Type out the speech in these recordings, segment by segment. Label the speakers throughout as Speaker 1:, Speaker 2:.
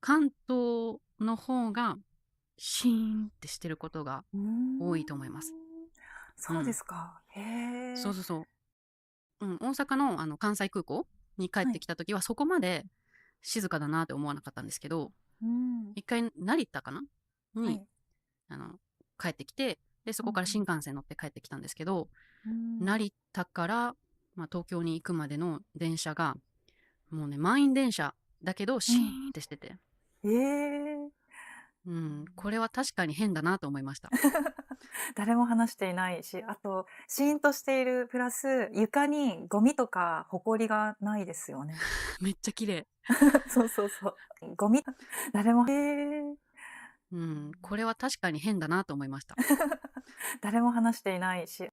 Speaker 1: 関東の方がシーンってしてることが多いと思います。
Speaker 2: そうですか。へえ。
Speaker 1: そうそうそう。大阪の関西空港に帰っ
Speaker 2: はい。
Speaker 1: てきた時はそこまで静かだなって思わなかったんですけど、
Speaker 2: うん。
Speaker 1: 一回成田かなに
Speaker 2: はい。
Speaker 1: あの帰ってきて、でそ
Speaker 2: うん
Speaker 1: こから新幹線乗って帰ってきたんですけど、
Speaker 2: うん。
Speaker 1: 成田から、東京に行くまでの電車がもうね満員電車だけどシー
Speaker 2: うん。
Speaker 1: ンってしてて、
Speaker 2: ええ。
Speaker 1: これは確かに変だなと思いました。
Speaker 2: 誰も話していないし、あと、シーンとしているプラス、床にゴミとか埃がないですよね。
Speaker 1: めっちゃ綺麗。
Speaker 2: そうそうそう。ゴミ、誰も、
Speaker 1: これは確かに変だなと思いました。
Speaker 2: 誰も話していないし、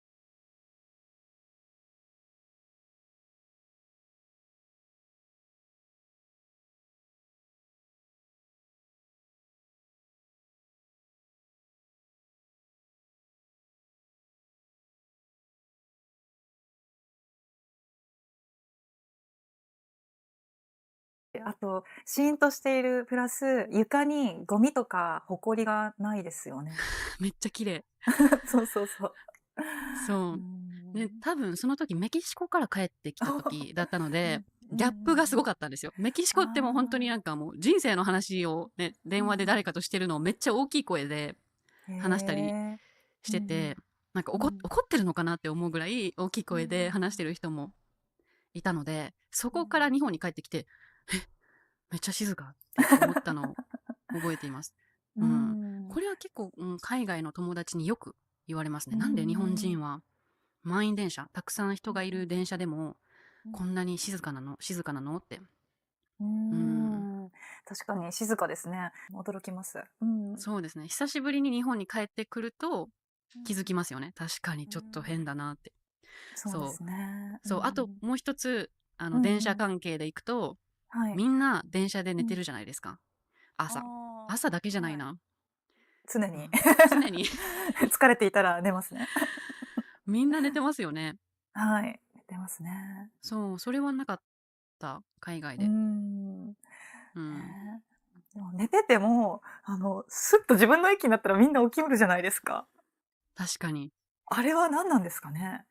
Speaker 2: あと、シーンとしているプラス、床にゴミとか埃がないですよね。
Speaker 1: めっちゃ綺麗。
Speaker 2: そうそうそう。
Speaker 1: そう。で、多分その時メキシコから帰ってきた時だったので、
Speaker 2: うん、うんうん
Speaker 1: ギャップがすご
Speaker 2: うん。
Speaker 1: かったんですよ。メキシコってもう本当に
Speaker 2: あ
Speaker 1: なんかもう人生の話をね、電話で誰かとしてるのをめっちゃ大きい声で
Speaker 2: あ、へ
Speaker 1: 話したり
Speaker 2: え。
Speaker 1: してて、なんか
Speaker 2: うん。
Speaker 1: 怒ってるのかなって思うぐらい大きい
Speaker 2: うんう
Speaker 1: 声で話して
Speaker 2: ん
Speaker 1: る人もいたので、そ
Speaker 2: うん。
Speaker 1: こから日本に帰ってきて、めっちゃ静かって思ったのを覚えています。
Speaker 2: う
Speaker 1: うん。
Speaker 2: ん。
Speaker 1: これは結構、海外の友達によく言われますね。
Speaker 2: う
Speaker 1: なんで日本
Speaker 2: ん。
Speaker 1: 人は満員電車、たくさん人がいる電車でも
Speaker 2: うん。
Speaker 1: こんなに静かなのって。
Speaker 2: う
Speaker 1: うん。
Speaker 2: ん。確かに静かですね。驚きます。うん。
Speaker 1: そうですね。久しぶりに日本に帰ってくると
Speaker 2: うん。
Speaker 1: 気づきますよね。確かに
Speaker 2: う
Speaker 1: ちょっと変だ
Speaker 2: ん。
Speaker 1: なって。そ
Speaker 2: そうですね。
Speaker 1: う。そう。あともう一つ、電車
Speaker 2: うんうん。
Speaker 1: 関係で行くと、
Speaker 2: はい。
Speaker 1: みんな電車で
Speaker 2: うん。
Speaker 1: 寝てるじゃないですか。朝。
Speaker 2: あ
Speaker 1: 朝だけじゃ
Speaker 2: あ、はい。
Speaker 1: ないな。
Speaker 2: 常に。
Speaker 1: 常に
Speaker 2: 疲れていたら寝ますね。
Speaker 1: みんな寝てますよね。
Speaker 2: はい、寝てますね。
Speaker 1: そう、それはなかった、海外
Speaker 2: うー
Speaker 1: で。
Speaker 2: ん。ね
Speaker 1: うん。
Speaker 2: でも寝てても、すっと自分の息になったらみんな起きるじゃないですか。
Speaker 1: 確かに。
Speaker 2: あれは何なんですかね？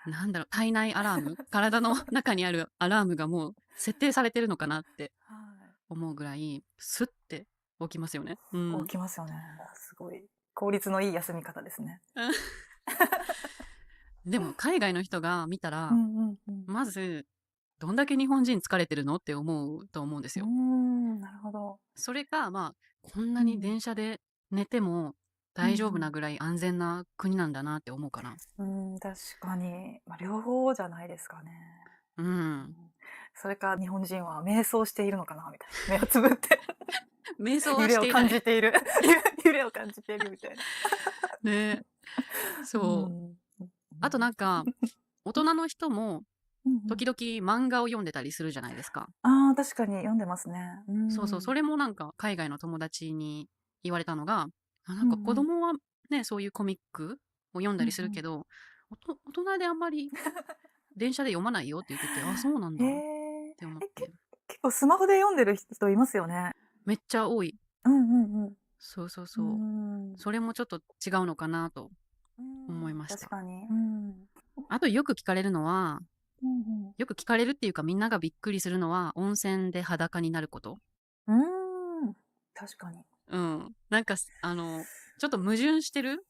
Speaker 1: なんだろう、体内アラーム体の中にあるアラームがもう設定されてるのかなって
Speaker 2: はい。
Speaker 1: 思うぐらい、スッて起きますよね。うん。
Speaker 2: 起きますよね。すごい効率のいい休み方ですね。
Speaker 1: でも、海外の人が見たら、
Speaker 2: うんうんうん。
Speaker 1: まず、どんだけ日本人疲れてるのって思うと思うんですよ。
Speaker 2: なるほど。
Speaker 1: それか、こんなに
Speaker 2: うん。
Speaker 1: 電車で寝ても大丈夫な
Speaker 2: うん
Speaker 1: ぐらい安全な国なんだなって思うかな。
Speaker 2: うん。確かに。両方じゃないですかね。
Speaker 1: うん。
Speaker 2: うん。それか日本人は瞑想しているのかなみたいな。目をつぶって
Speaker 1: 瞑想
Speaker 2: 揺れを
Speaker 1: はしていない。
Speaker 2: 感じている。揺れを感じているみたいな。
Speaker 1: ね。
Speaker 2: う
Speaker 1: そう。
Speaker 2: ん。
Speaker 1: あとなんか、大人の人も
Speaker 2: うんうん。
Speaker 1: 時々漫画を読んでたりするじゃないですか。
Speaker 2: ああ、確かに読んでますね。う
Speaker 1: そうそう、そ
Speaker 2: ん。
Speaker 1: れもなんか海外の友達に言われたのが、なんか子
Speaker 2: うんうん。
Speaker 1: 供はね、そういうコミックを読んだりする
Speaker 2: うんうん。
Speaker 1: けど、大人であんまり電車で読まないよって言ってて、あ、そうなん
Speaker 2: へ
Speaker 1: だっ
Speaker 2: え。
Speaker 1: て思って。
Speaker 2: 結構スマホで読んでる人いますよね。
Speaker 1: めっちゃ多い。
Speaker 2: うんうんうん。
Speaker 1: そうそう
Speaker 2: うー
Speaker 1: そう。
Speaker 2: ん。
Speaker 1: それもちょっと違うのかなと
Speaker 2: うーん、
Speaker 1: 思いました。
Speaker 2: 確かに。うん。
Speaker 1: あとよく聞かれるのは、
Speaker 2: うんうん。
Speaker 1: よく聞かれるっていうかみんながびっくりするのは温泉で裸になること。
Speaker 2: うーん、確かに。
Speaker 1: うん。なんか、ちょっと矛盾してる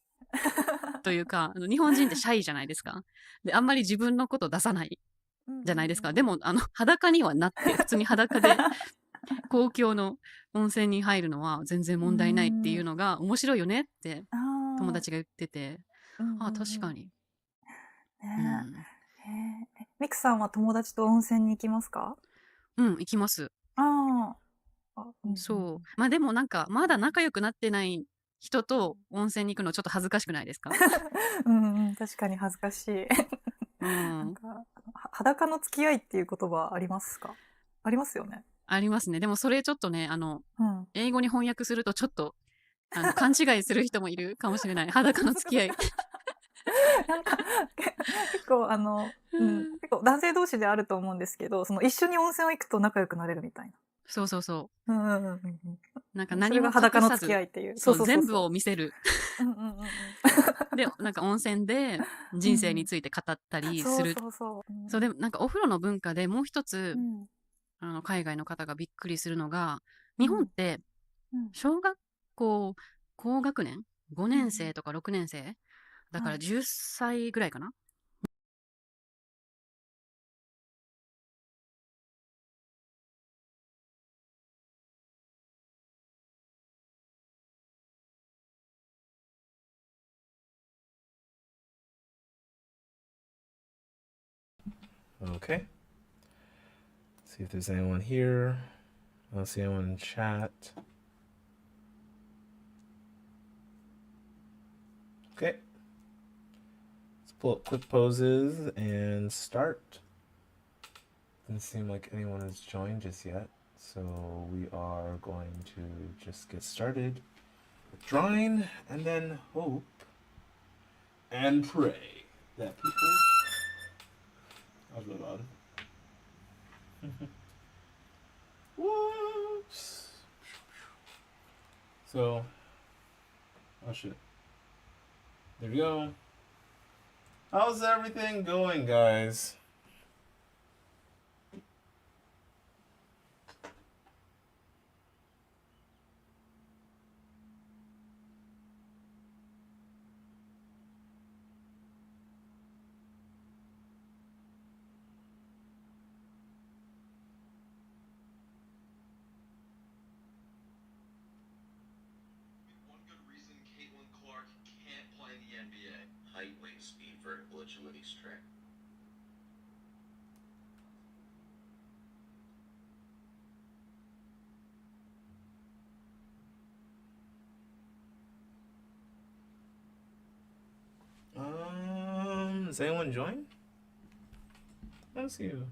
Speaker 1: というか、日本人ってシャイじゃないですか。で、あんまり自分のこと出さない
Speaker 2: うんうん
Speaker 1: じゃないですか。
Speaker 2: うん。
Speaker 1: でも、裸にはなって、普通に裸で公共の温泉に入るのは全然
Speaker 2: うー
Speaker 1: 問題ないっていう
Speaker 2: ん。
Speaker 1: のが面白いよねって
Speaker 2: ああ。
Speaker 1: 友達が言ってて、
Speaker 2: うんう
Speaker 1: ああ、
Speaker 2: んうん。
Speaker 1: 確かに。う
Speaker 2: ね
Speaker 1: ん。
Speaker 2: え。へえ。ミクさんは友達と温泉に行きますか？
Speaker 1: うん、行きます。
Speaker 2: ああ。あ、うんうんうん。
Speaker 1: そう。でもなんか、まだ仲良くなってない人と温泉に行くのちょっと恥ずかしくないですか？
Speaker 2: うんうん、確かに恥ずかしい。
Speaker 1: うん。
Speaker 2: なんか、裸の付き合いっていう言葉ありますか？ありますよね。
Speaker 1: ありますね。でもそれちょっとね、
Speaker 2: うん。
Speaker 1: 英語に翻訳するとちょっと、勘違いする人もいるかもしれない。裸の付き合い。
Speaker 2: なんか、結構
Speaker 1: うん。
Speaker 2: 結構男性同士であると思うんですけど、その一緒に温泉を行くと仲良くなれるみたいな。
Speaker 1: そうそうそう。
Speaker 2: うんうんうんうんうん。
Speaker 1: なんか
Speaker 2: それが
Speaker 1: 何も
Speaker 2: 裸の付き
Speaker 1: 隠さず、
Speaker 2: 合いっていう。そう
Speaker 1: そう、
Speaker 2: そうそう
Speaker 1: 全部
Speaker 2: そ
Speaker 1: を見せる。
Speaker 2: う。うんうんうんうん。
Speaker 1: で、なんか温泉で人生に
Speaker 2: うんうん。
Speaker 1: ついて語ったりす
Speaker 2: そう
Speaker 1: る。
Speaker 2: そうそう。う
Speaker 1: そう、
Speaker 2: ん。
Speaker 1: でもなんかお風呂の文化でもう一つ、
Speaker 2: うん。
Speaker 1: 海外の方がびっくりするのが、日本っ
Speaker 2: うん。
Speaker 1: て
Speaker 2: うん。
Speaker 1: 小学校高学年 ?5
Speaker 2: うんうん。
Speaker 1: 年生とか6年生だから
Speaker 2: はい。
Speaker 1: 10歳ぐらいかな。
Speaker 3: Okay. See if there's anyone here. I don't see anyone in chat. Okay. Let's pull up quick poses and start. Doesn't seem like anyone has joined just yet. So we are going to just get started with drawing and then hope and pray that people. That was really loud. Whoops. So, oh shit. There we go. How's everything going, guys?
Speaker 4: One good reason Caitlin Clark can't play in the NBA. Height, weight, speed, vertical agility, strength.
Speaker 3: Does anyone join? Let's see you.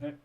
Speaker 3: Okay.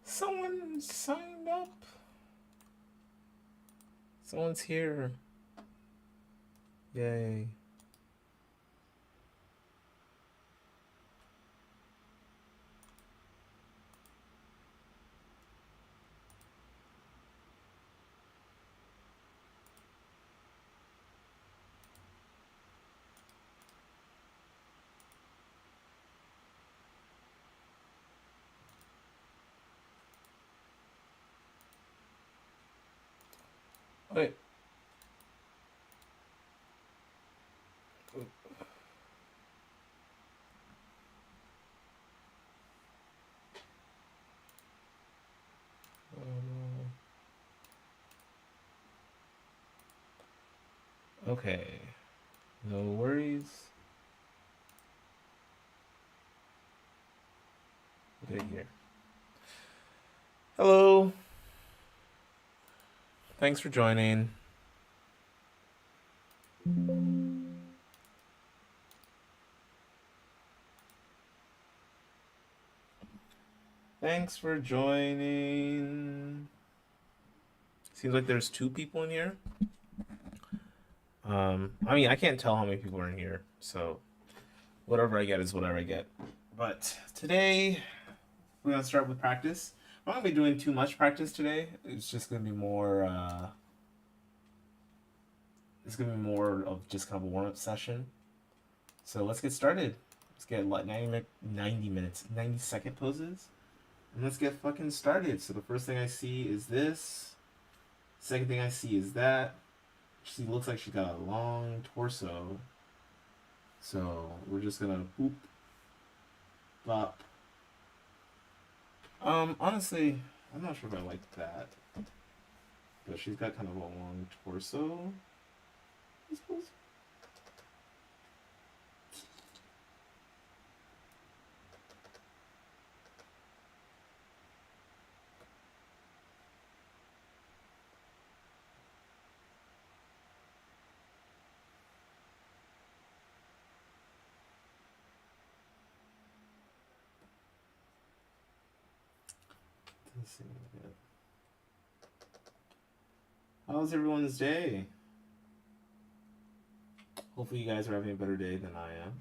Speaker 3: Someone signed up. Someone's here. Yay. Wait. Okay. No worries. Good here. Hello. Thanks for joining. Thanks for joining. Seems like there's 2 people in here. I mean, I can't tell how many people are in here, so whatever I get is whatever I get. But today, we're gonna start with practice. We're not gonna be doing too much practice today. It's just gonna be more. It's gonna be more of just kind of a warm-up session. So let's get started. Let's get like 90 minutes, 90-second poses, and let's get fucking started. So the first thing I see is this. Second thing I see is that. She looks like she got a long torso. So we're just gonna boop, bop. Honestly, I'm not sure if I like that. But she's got kind of a long torso, I suppose. Let's see. How's everyone's day? Hopefully you guys are having a better day than I am.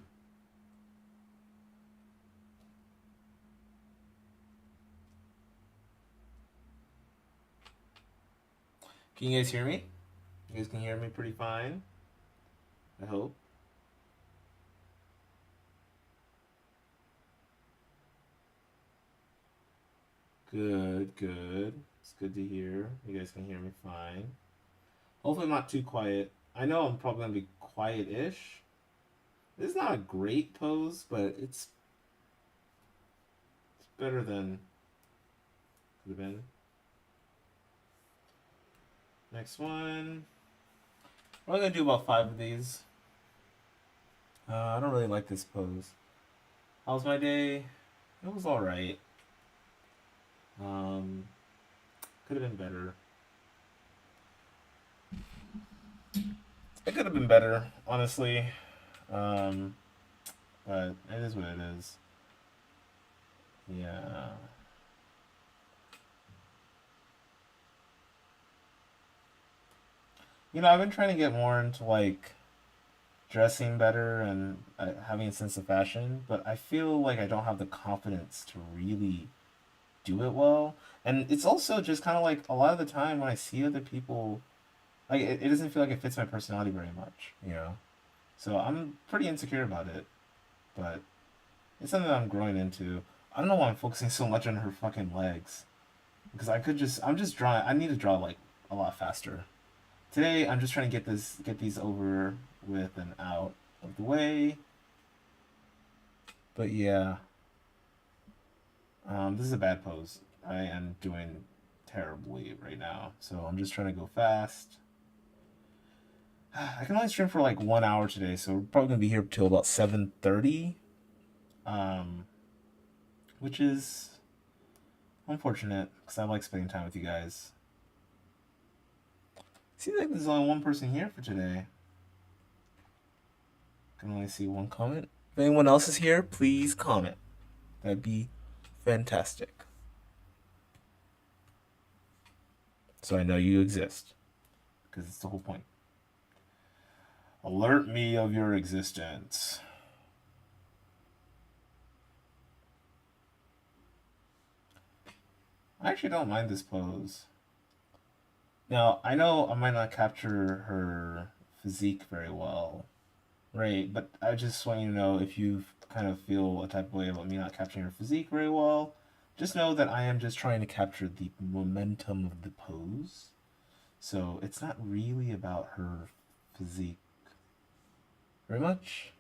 Speaker 3: Can you guys hear me? You guys can hear me pretty fine, I hope. Good, good. It's good to hear. You guys can hear me fine. Hopefully I'm not too quiet. I know I'm probably gonna be quiet-ish. This is not a great pose, but it's better than could have been. Next one. We're only gonna do about 5 of these. I don't really like this pose. How's my day? It was alright. Could have been better. It could have been better, honestly. But it is what it is. Yeah. You know, I've been trying to get more into like dressing better and having a sense of fashion, but I feel like I don't have the confidence to really do it well. And it's also just kind of like a lot of the time when I see other people, like it doesn't feel like it fits my personality very much, you know? So I'm pretty insecure about it, but it's something that I'm growing into. I don't know why I'm focusing so much on her fucking legs. Because I'm just drawing, I need to draw like a lot faster. Today I'm just trying to get these over with and out of the way. But yeah. This is a bad pose. I am doing terribly right now. So I'm just trying to go fast. I can only stream for like 1 hour today, so we're probably gonna be here till about 7:30. Which is unfortunate because I like spending time with you guys. Seems like there's only one person here for today. I can only see one comment. If anyone else is here, please comment. That'd be fantastic. So I know you exist. Because it's the whole point. Alert me of your existence. I actually don't mind this pose. Now, I know I might not capture her physique very well, right? But I just want you to know, if you kind of feel a type of way about me not capturing her physique very well, just know that I am just trying to capture the momentum of the pose. So it's not really about her physique very much.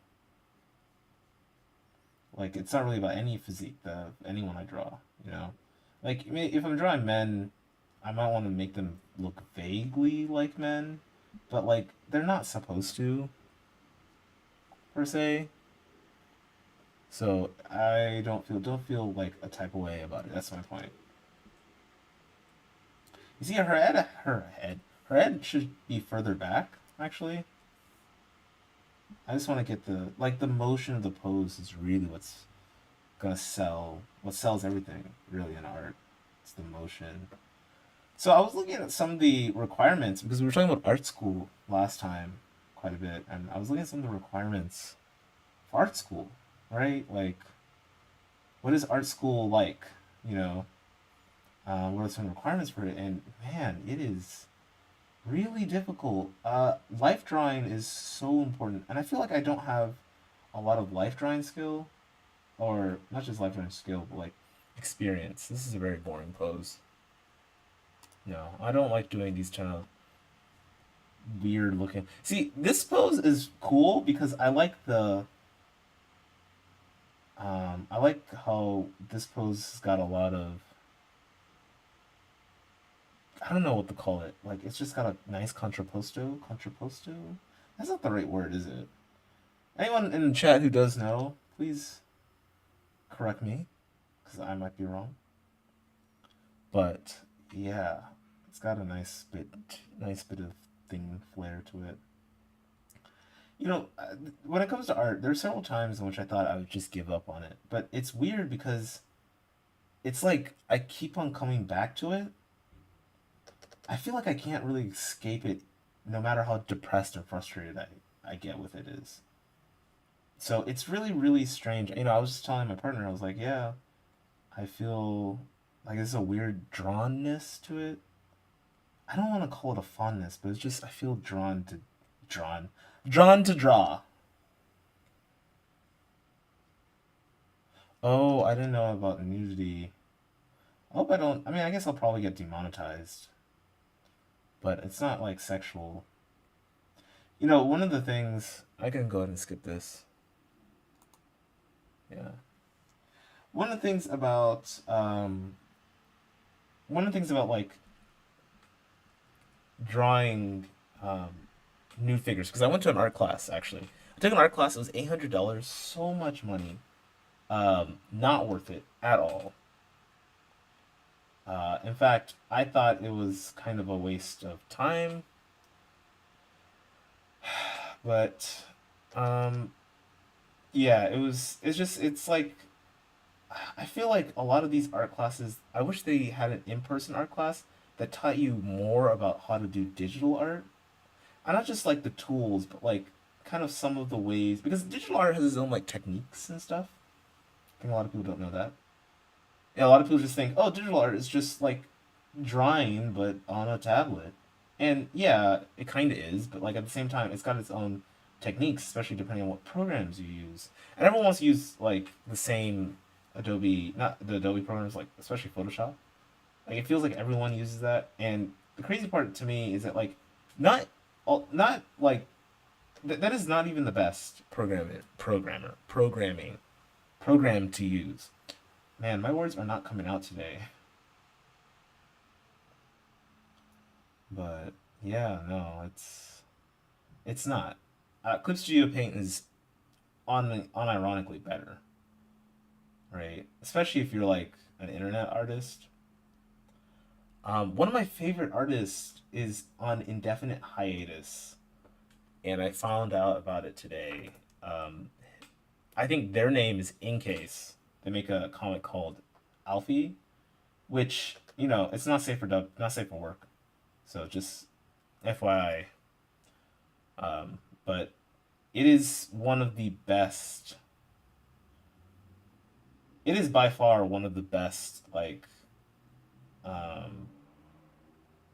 Speaker 3: Like, it's not really about any physique, anyone I draw, you know? Like, if I'm drawing men, I might want to make them look vaguely like men, but like they're not supposed to, per se. So I don't feel like a type of way about it. That's my point. You see, her head should be further back. Actually, I just want to get the motion of the pose is really what's gonna sell. What sells everything really in art. It's the motion. So I was looking at some of the requirements because we were talking about art school last time quite a bit, and I was looking at some of the requirements for art school, right? Like, what is art school like? you know, what are some requirements for it? And man, it is really difficult. Life drawing is so important, and I feel like I don't have a lot of life drawing skill, or not just life drawing skill, but like experience. This is a very boring pose. No, I don't like doing these kind of weird looking. See, this pose is cool because I like how this pose has got a lot of, I don't know what to call it. Like it's just got a nice contrapposto. Contrapposto? That's not the right word, is it? Anyone in the chat who does know, please correct me, because I might be wrong. But yeah, it's got a nice bit of thing flair to it. You know, when it comes to art, there are several times in which I thought I would just give up on it. But it's weird because it's like I keep on coming back to it. I feel like I can't really escape it no matter how depressed and frustrated I get with it is. So it's really, really strange. You know, I was just telling my partner, I was like, yeah, I feel like there's a weird drawnness to it. I don't want to call it a fondness, but it's just I feel drawn to draw. Oh, I didn't know about nudity. I hope I don't. I mean, I guess I'll probably get demonetized, but it's not like sexual. You know, one of the things I can go ahead and skip this. Yeah. One of the things about like drawing new figures, because I went to an art class actually. I took an art class. It was $800. So much money. Not worth it at all. In fact, I thought it was kind of a waste of time. But yeah, it's like I feel like a lot of these art classes, I wish they had an in-person art class that taught you more about how to do digital art. And not just like the tools, but like kind of some of the ways, because digital art has its own like techniques and stuff. I think a lot of people don't know that. Yeah, a lot of people just think, oh, digital art is just like drawing but on a tablet. And yeah, it kind of is, but like at the same time, it's got its own techniques, especially depending on what programs you use. And everyone wants to use like the same Adobe, not the Adobe programs, like especially Photoshop. Like it feels like everyone uses that. And the crazy part to me is that like not not like that is not even the best program to use. Man, my words are not coming out today. But yeah, no, it's not. Clip Studio Paint is unironically better, right? Especially if you're like an internet artist. One of my favorite artists is on indefinite hiatus, and I found out about it today. I think their name is Incase. They make a comic called Alfie, which you know it's not safe for work. So just FYI. But it is one of the best. It is by far one of the best like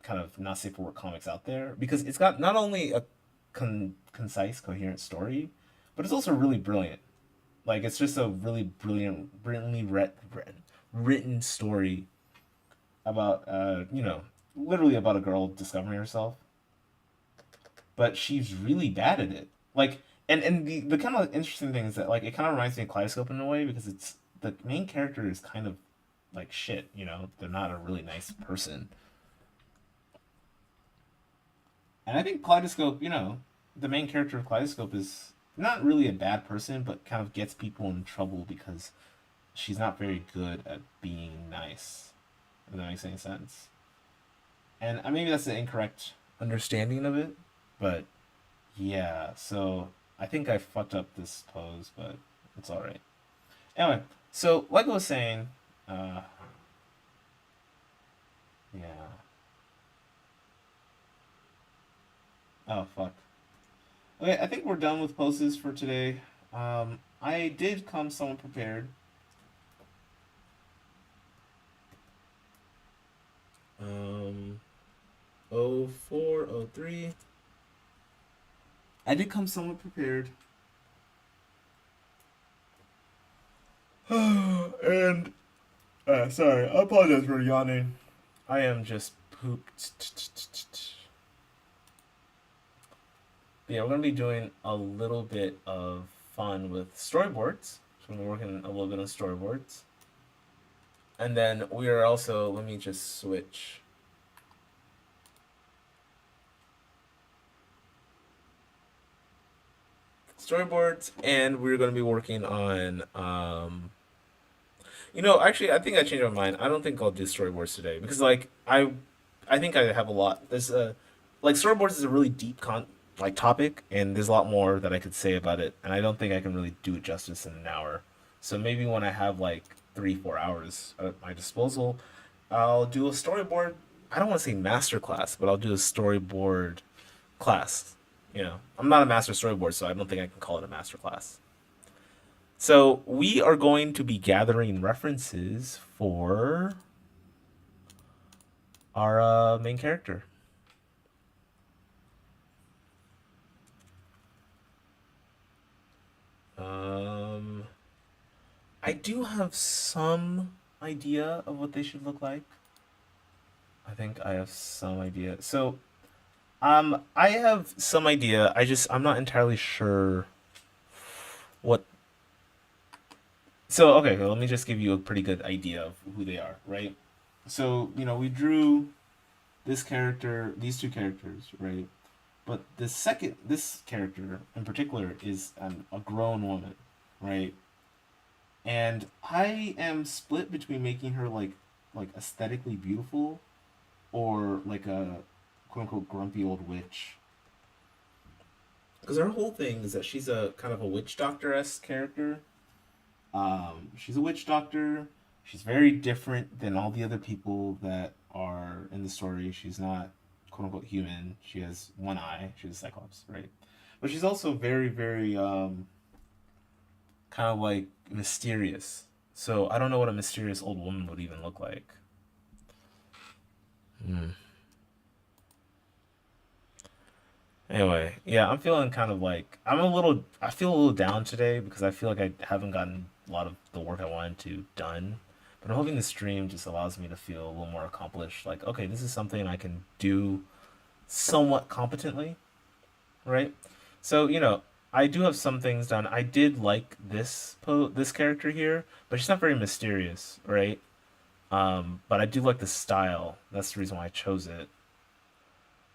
Speaker 3: kind of not safe for work comics out there, because it's got not only a concise, coherent story, but it's also really brilliant. Like it's just a really brilliantly written story about you know, literally about a girl discovering herself, but she's really bad at it. Like and the kind of interesting thing is that like it kind of reminds me of Kaleidoscope in a way, because it's the main character is kind of like shit, you know, they're not a really nice person. And I think Kaleidoscope, you know, the main character of Kaleidoscope is not really a bad person, but kind of gets people in trouble because she's not very good at being nice. If that makes any sense. And maybe that's the incorrect understanding of it, but yeah, so I think I fucked up this pose, but it's alright. Anyway, so like I was saying, yeah. Oh, fuck. Okay, I think we're done with poses for today. I did come somewhat prepared. 0403. I did come somewhat prepared. And sorry, I apologize for yawning. I am just pooped. Yeah, we're gonna be doing a little bit of fun with storyboards. So we're working a little bit on storyboards. And then we are also, let me just switch. Storyboards, and we're going to be working on, actually, I think I changed my mind. I don't think I'll do storyboards today because, like, I think I have a lot. There's like storyboards is a really deep topic, and there's a lot more that I could say about it, and I don't think I can really do it justice in an hour. So maybe when I have like 3-4 hours at my disposal, I'll do a storyboard. I don't want to say masterclass, but I'll do a storyboard class. I'm not a master storyboard, so I don't think I can call it a master class. So we are going to be gathering references for our main character. I do have some idea of what they should look like. I think I have some idea. So I have some idea. I'm not entirely sure what. So, okay, let me just give you a pretty good idea of who they are, right? So, we drew this character, these two characters, right? But this character in particular is a grown woman, right? And I am split between making her like aesthetically beautiful or like a quote unquote grumpy old witch. Because her whole thing is that she's a kind of a witch doctor-esque character. She's a witch doctor. She's very different than all the other people that are in the story. She's not quote unquote human. She has one eye. She's a Cyclops, right? But she's also very, very kind of like mysterious. So I don't know what a mysterious old woman would even look like. Anyway, yeah, I'm feeling kind of like I feel a little down today because I feel like I haven't gotten a lot of the work I wanted to done. But I'm hoping the stream just allows me to feel a little more accomplished. Like, okay, this is something I can do somewhat competently, right? So, I do have some things done. I did like this character here, but she's not very mysterious, right? But I do like the style. That's the reason why I chose it.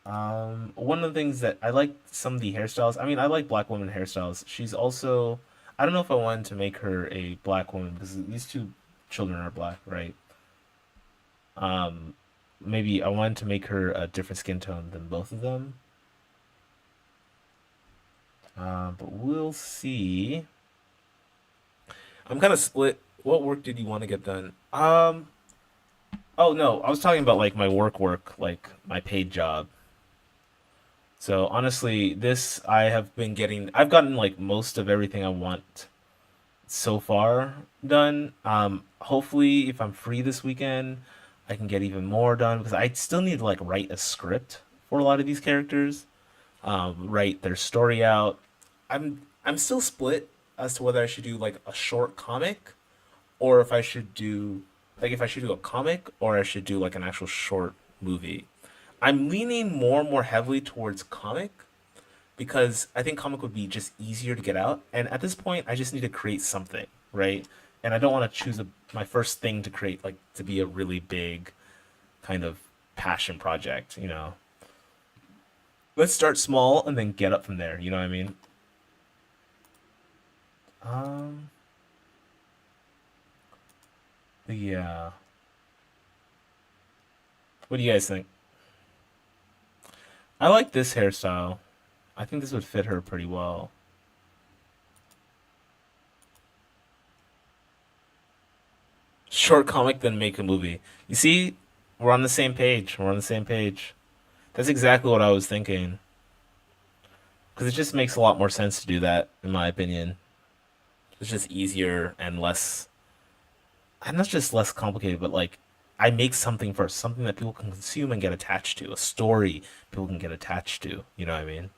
Speaker 3: One of the things that I like some of the hairstyles. I mean, I like black woman hairstyles. She's also, I don't know if I wanted to make her a black woman because these two children are black, right? Maybe I wanted to make her a different skin tone than both of them. But we'll see. I'm kind of split. What work did you want to get done? Oh no, I was talking about like my work, like my paid job. So honestly, I've gotten like most of everything I want so far done. Hopefully if I'm free this weekend, I can get even more done because I still need to like write a script for a lot of these characters, write their story out. I'm still split as to whether I should do like a short comic or if I should do a comic or I should do like an actual short movie. I'm leaning more and more heavily towards comic because I think comic would be just easier to get out. And at this point, I just need to create something, right? And I don't want to choose my first thing to create like to be a really big kind of passion project, Let's start small and then get up from there, you know what I mean? Yeah. What do you guys think? I like this hairstyle. I think this would fit her pretty well. Short comic, then make a movie. You see, we're on the same page. That's exactly what I was thinking. Because it just makes a lot more sense to do that, in my opinion. It's just easier and less, and not just less complicated, but like I make something first, something that people can consume and get attached to, a story people can get attached to. You know what I mean?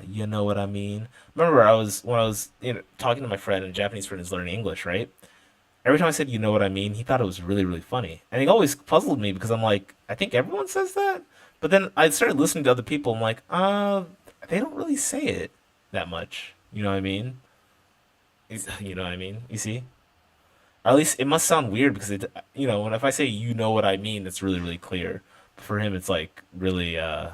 Speaker 3: You know what I mean? Remember, when I was talking to my friend, and a Japanese friend is learning English, right? Every time I said, you know what I mean, he thought it was really, really funny. And he always puzzled me because I'm like, I think everyone says that. But then I started listening to other people. I'm like, they don't really say it that much. You know what I mean? You know what I mean? You see? Or at least it must sound weird because when if I say you know what I mean, it's really, really clear. But for him, it's like really, it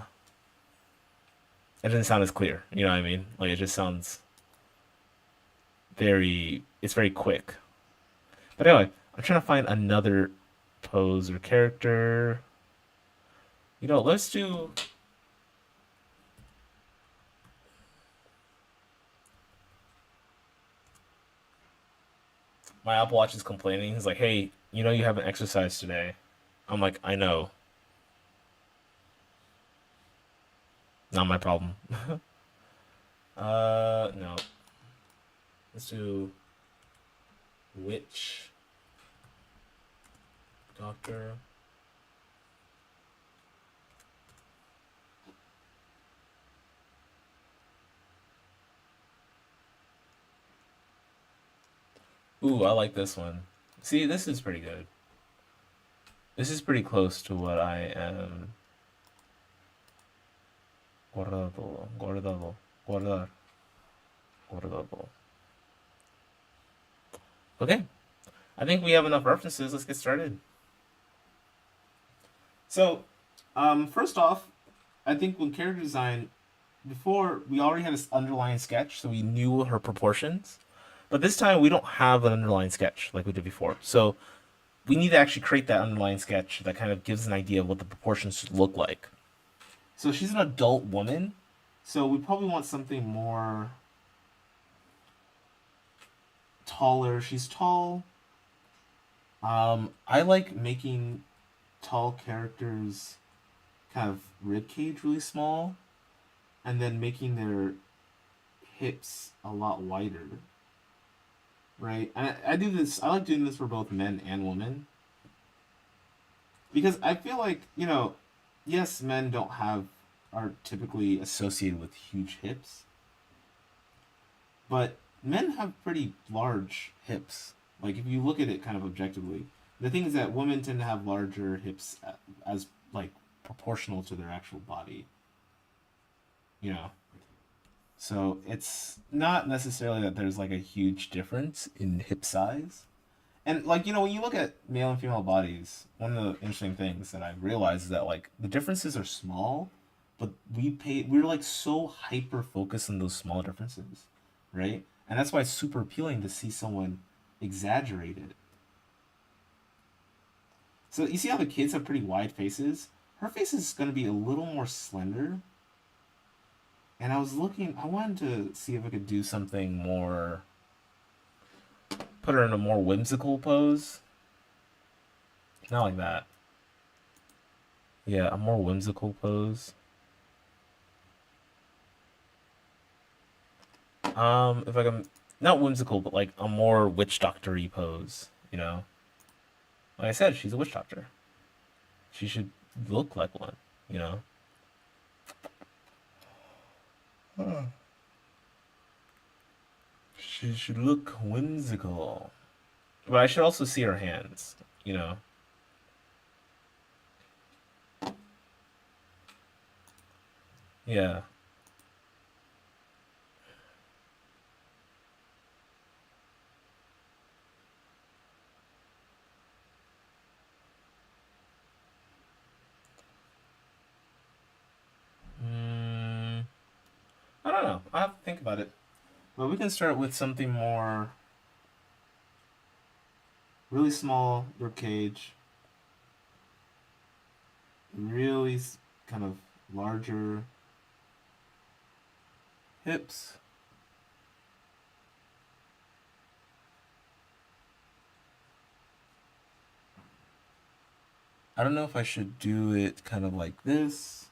Speaker 3: doesn't sound as clear. You know what I mean? Like it just sounds it's very quick. But anyway, I'm trying to find another pose or character. Let's do. My Apple Watch is complaining. He's like, hey, you haven't exercised today. I'm like, I know. Not my problem. No. Let's do witch doctor. Ooh, I like this one. See, this is pretty good. This is pretty close to what I am. Guardado, guardado, guardar, guardado. Okay, I think we have enough references. Let's get started. So, first off, I think with character design, before we already had this underlying sketch, so we knew her proportions. But this time we don't have an underlying sketch like we did before. So we need to actually create that underlying sketch that kind of gives an idea of what the proportions should look like. So she's an adult woman. So we probably want something more taller. She's tall. I like making tall characters kind of ribcage really small and then making their hips a lot wider. Right? And I do this, I like doing this for both men and women. Because I feel like, yes, men are typically associated with huge hips. But men have pretty large hips. Like, if you look at it kind of objectively. The thing is that women tend to have larger hips as, like, proportional to their actual body. So it's not necessarily that there's like a huge difference in hip size. And like, when you look at male and female bodies, one of the interesting things that I realized is that like the differences are small, but we're like so hyper focused on those small differences, right? And that's why it's super appealing to see someone exaggerated. So you see how the kids have pretty wide faces? Her face is going to be a little more slender. And I wanted to see if I could do something more, put her in a more whimsical pose. Not like that. Yeah, a more whimsical pose. If I can, not whimsical, but like a more witch doctor-y pose, Like I said, she's a witch doctor. She should look like one, She should look whimsical. But I should also see her hands, Yeah. I don't know. I have to think about it. But we can start with something more really small ribcage, really kind of larger hips. I don't know if I should do it kind of like this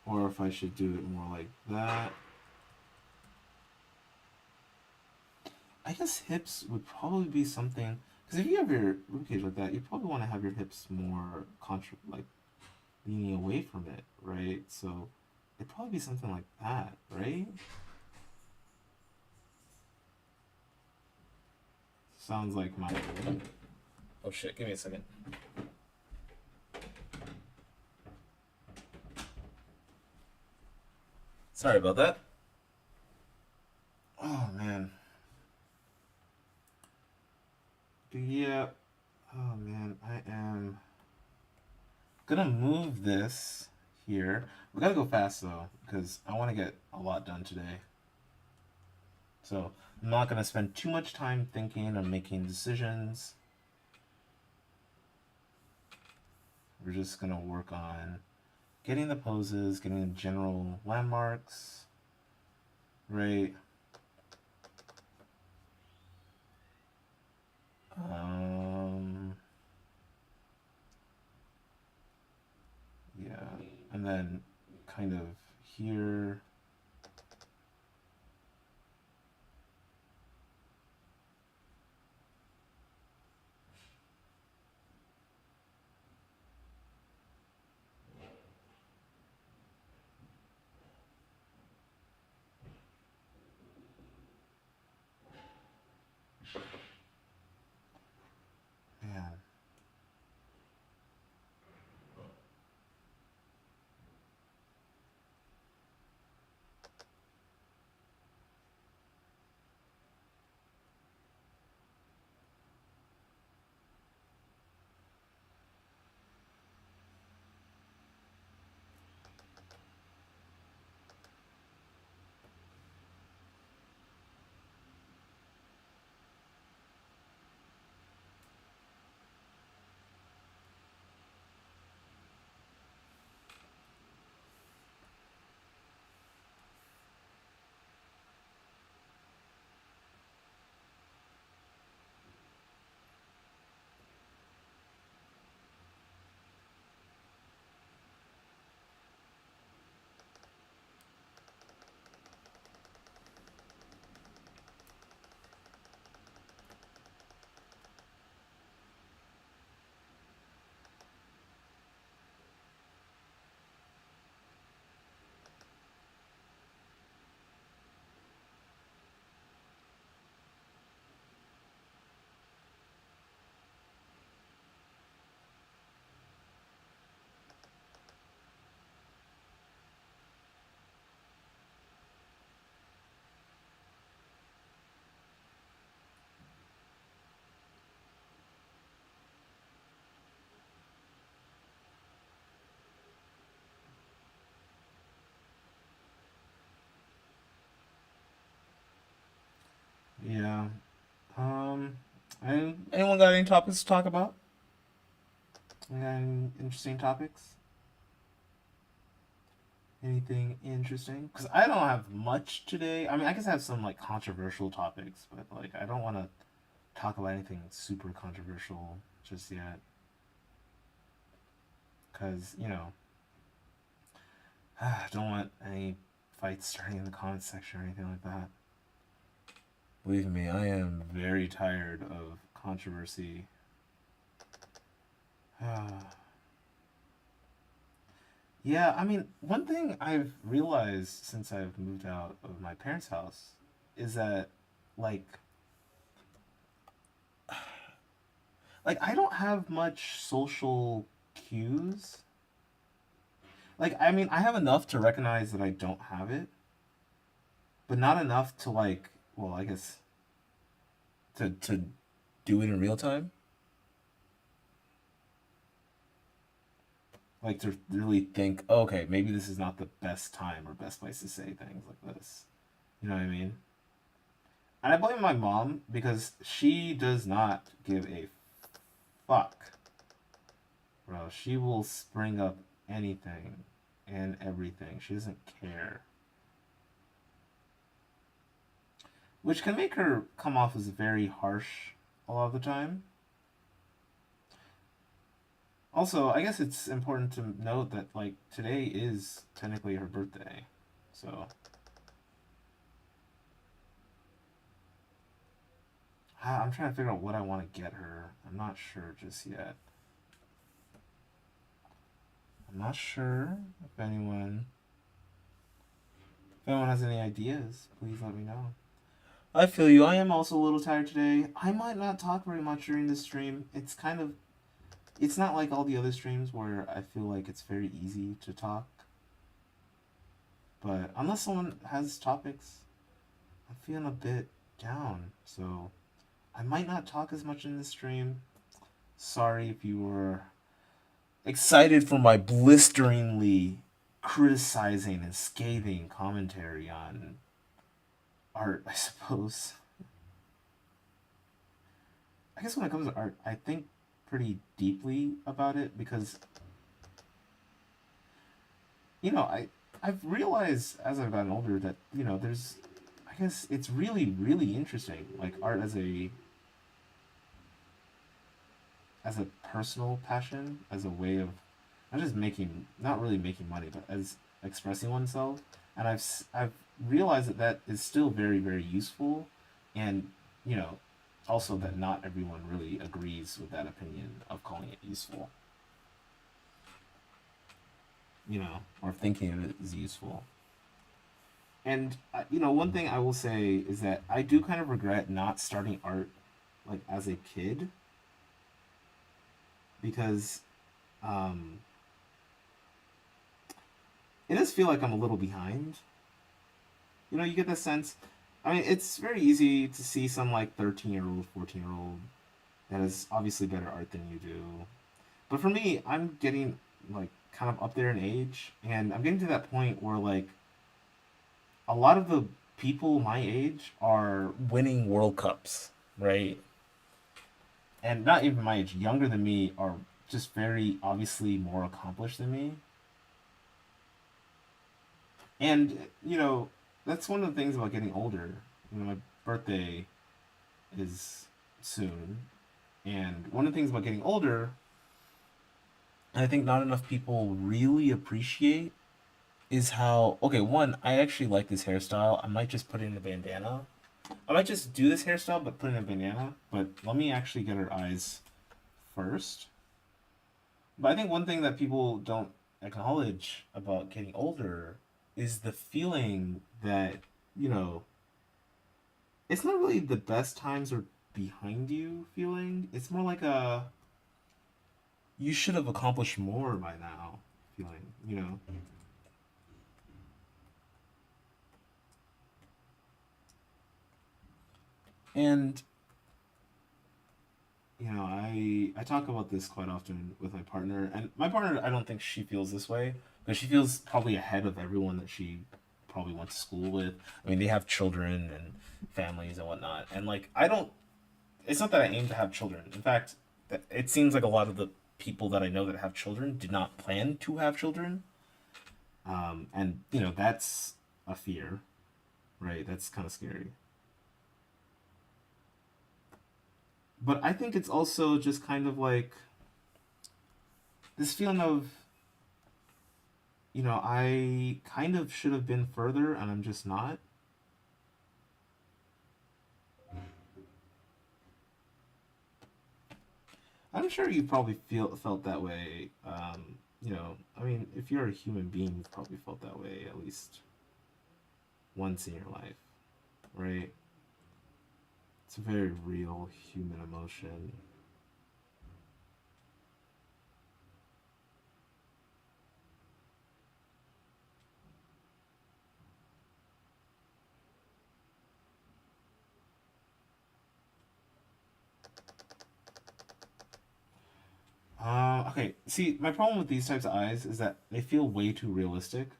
Speaker 3: or if I should do it more like that. I guess hips would probably be something, Because if you have your ribcage like that, you probably want to have your hips more like leaning away from it, right? So it'd probably be something like that, right? Sounds like my. Oh shit! Give me a second. Sorry about that. Oh man. But yeah. Oh man, I am gonna move this here. We gotta go fast though, because I want to get a lot done today. So I'm not gonna spend too much time thinking and making decisions. We're just gonna work on getting the poses, getting the general landmarks, right? Yeah, and then kind of here. Man. Yeah. Um. Anyone got any topics to talk about? Any interesting topics? Anything interesting? Because I don't have much today. I mean, I guess I have some like controversial topics, but like I don't want to talk about anything super controversial just yet. Because, I don't want any fights starting in the comments section or anything like that. Believe me, I am very tired of controversy. Yeah, I mean, one thing I've realized since I've moved out of my parents' house is that, like, I don't have much social cues. Like, I mean, I have enough to recognize that I don't have it, but not enough to like, well, I guess to do it in real time. Like to really think, oh, okay, maybe this is not the best time or best place to say things like this. You know what I mean? And I blame my mom because she does not give a fuck. Bro, she will spring up anything and everything. She doesn't care. Which can make her come off as very harsh a lot of the time. Also, I guess it's important to note that, like, today is technically her birthday. So, I'm trying to figure out what I want to get her. I'm not sure just yet. I'm not sure if anyone has any ideas, please let me know. I feel you. I am also a little tired today. I might not talk very much during this stream. It's not like all the other streams where I feel like it's very easy to talk. But unless someone has topics, I'm feeling a bit down. So I might not talk as much in this stream. Sorry if you were excited for my blisteringly criticizing and scathing commentary on art, I suppose. I guess when it comes to art, I think pretty deeply about it because, I've realized as I've gotten older that, I guess it's really, really interesting. Like art as a personal passion, as a way of not really making money, but as expressing oneself. And I've realized that is still very, very useful, and also that not everyone really agrees with that opinion of calling it useful, or thinking of it as useful. And one thing I will say is that I do kind of regret not starting art like as a kid, because it does feel like I'm a little behind. You get that sense. I mean, it's very easy to see some like 13-year-old, 14-year-old that has obviously better art than you do. But for me, I'm getting like kind of up there in age, and I'm getting to that point where like a lot of the people my age are winning World Cups, right? And not even my age, younger than me, are just very obviously more accomplished than me. And, that's one of the things about getting older. My birthday is soon. And one of the things about getting older, I think not enough people really appreciate, is how, okay, one, I actually like this hairstyle. I might just put it in a bandana. I might just do this hairstyle, but put it in a bandana. But let me actually get her eyes first. But I think one thing that people don't acknowledge about getting older is the feeling that, it's not really the best times are behind you feeling. It's more like a you should have accomplished more by now feeling. And I talk about this quite often with my partner, and my partner, I don't think she feels this way, but she feels probably ahead of everyone that she probably went to school with. I mean, they have children and families and whatnot, and like it's not that I aim to have children. In fact, it seems like a lot of the people that I know that have children did not plan to have children, and that's a fear, right? That's kind of scary. But I think it's also just kind of like this feeling of, I kind of should have been further and I'm just not. I'm sure you probably felt that way. I mean, if you're a human being, you've probably felt that way at least once in your life, right? It's a very real human emotion. Okay, see, my problem with these types of eyes is that they feel way too realistic.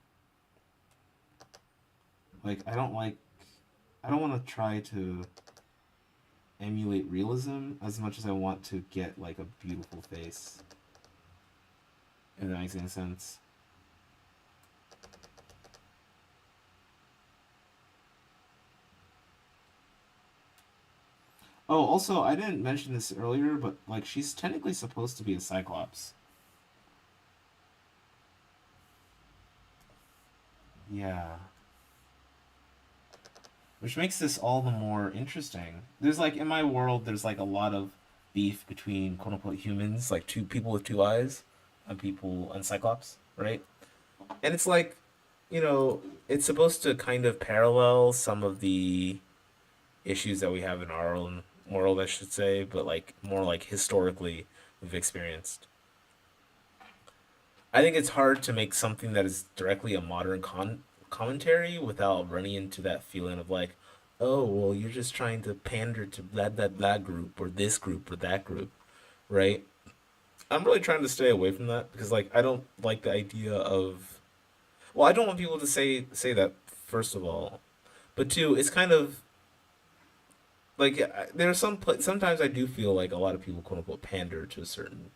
Speaker 3: Like, I don't want to try to emulate realism as much as I want to get, like, a beautiful face. If that makes any sense. Oh, also, I didn't mention this earlier, but, like, she's technically supposed to be a Cyclops. Yeah. which makes this all the more interesting. There's like in my world, there's like a lot of beef between quote unquote humans, like two people with two eyes, and people and Cyclops, right? And it's like, you know, it's supposed to kind of parallel some of the issues that we have in our own world, I should say, but like more like historically we've experienced. I think it's hard to make something that is directly a modern commentary without running into that feeling of like, oh, well, you're just trying to pander to that group or this group or that group, right? I'm really trying to stay away from that because like I don't like the idea of, well, I don't want people to say that first of all, but two, it's kind of like there's sometimes I do feel like a lot of people quote unquote pander to a certain,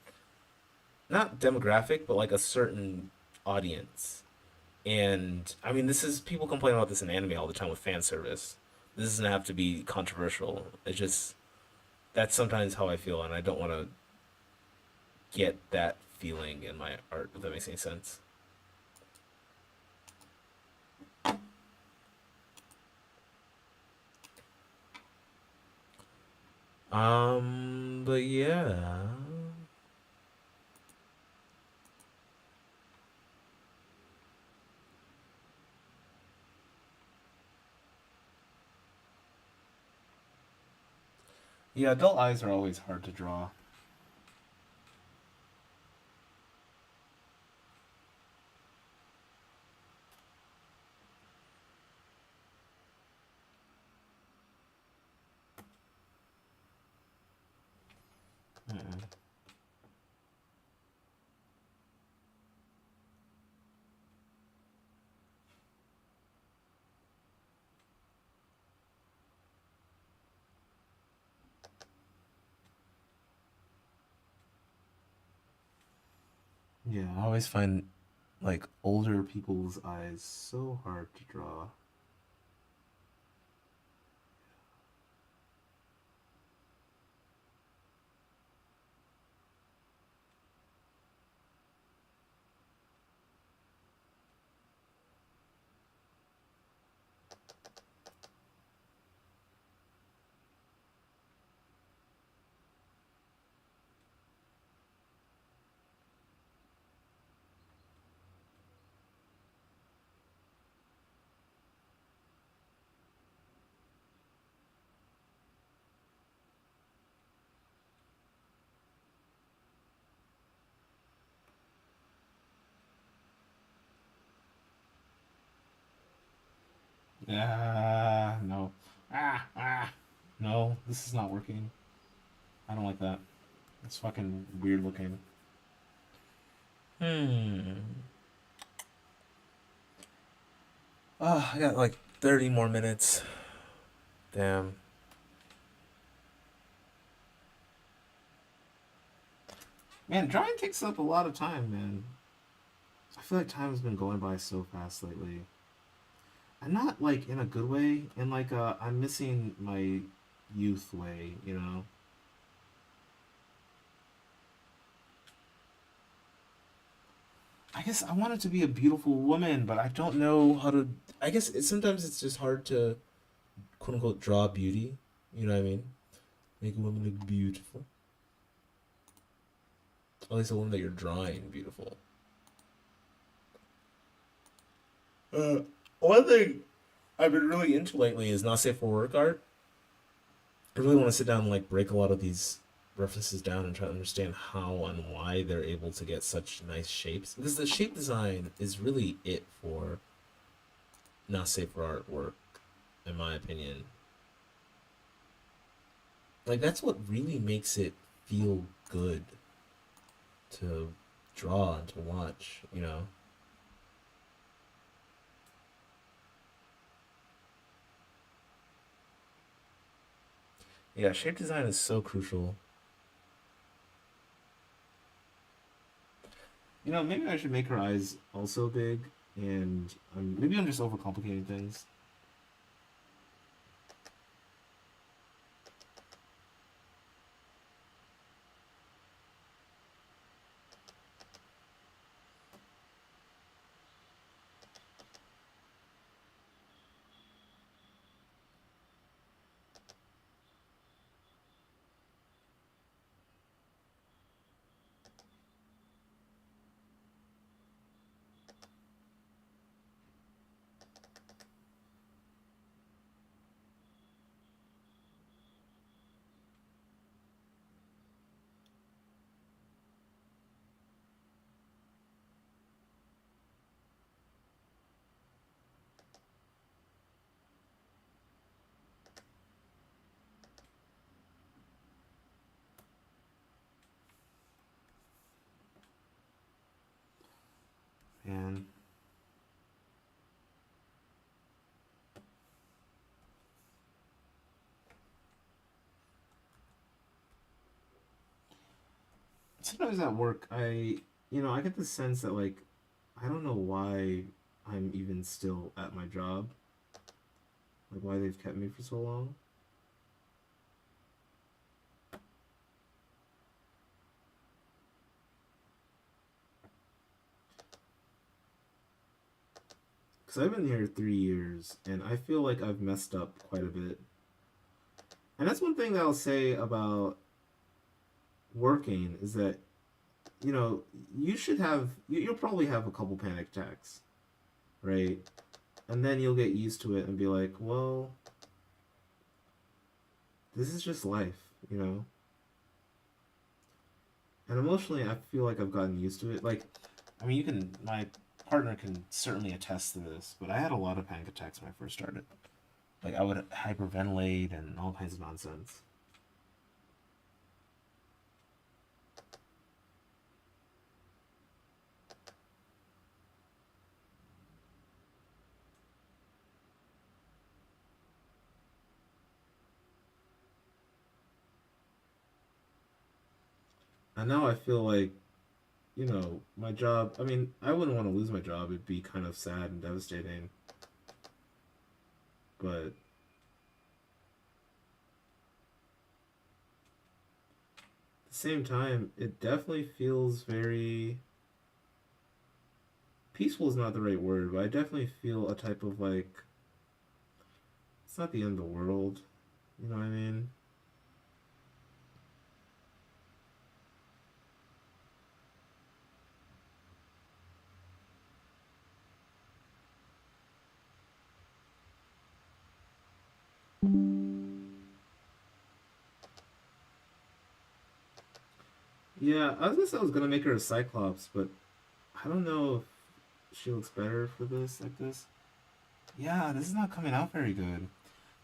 Speaker 3: not demographic, but like a certain audience. And I mean, this is people complain about this in anime all the time with fan service. This doesn't have to be controversial. It's just that's sometimes how I feel, and I don't want to get that feeling in my art. If that makes any sense. But yeah. Yeah, adult eyes are always hard to draw. Mm-mm. Yeah, I always find like older people's eyes so hard to draw. No. No, this is not working. I don't like that. It's fucking weird looking. Hmm. Oh, I got like 30 more minutes. Damn. Man, drawing takes up a lot of time, man. I feel like time has been going by so fast lately. And not like in a good way, in like I'm missing my youth way, you know? I guess I want it to be a beautiful woman, but I don't know how to. I guess sometimes it's just hard to quote unquote draw beauty. You know what I mean? Make a woman look beautiful. At least a woman that you're drawing beautiful. Uh, One thing I've been really into lately is not safe for work art. I really want to sit down and like break a lot of these references down and try to understand how and why they're able to get such nice shapes. Because the shape design is really it for not safe for artwork, in my opinion. Like that's what really makes it feel good to draw and to watch, you know? Yeah, shape design is so crucial. You know, maybe I should make her eyes also big, and maybe I'm just overcomplicating things. pan. Sometimes at work, I get the sense that, like, I don't know why I'm even still at my job, like, why they've kept me for so long. Because I've been here 3 years, and I feel like I've messed up quite a bit. And that's one thing that I'll say about working is that, you should have, you'll probably have a couple panic attacks, right? And then you'll get used to it and be like, well, this is just life. And emotionally, I feel like I've gotten used to it. Like, I mean, my partner can certainly attest to this, but I had a lot of panic attacks when I first started. Like, I would hyperventilate and all kinds of nonsense. And now I feel like, my job, I mean, I wouldn't want to lose my job. It'd be kind of sad and devastating. But at the same time, it definitely feels very peaceful is not the right word, but I definitely feel a type of like, it's not the end of the world. You know what I mean? Yeah, I was gonna say I was gonna make her a Cyclops, but I don't know if she looks better for this, like this. Yeah, this is not coming out very good.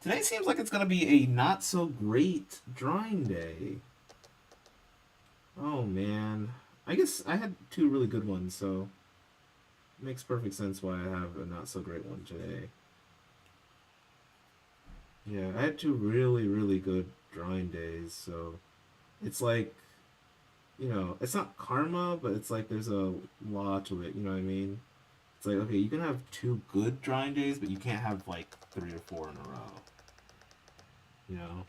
Speaker 3: Today seems like it's gonna be a not so great drawing day. Oh man. I guess I had two really good ones, so it makes perfect sense why I have a not so great one today. Yeah, I had two really, really good drawing days, so it's like, it's not karma, but it's like there's a law to it, you know what I mean? It's like, okay, you can have two good drawing days, but you can't have like three or four in a row, you know?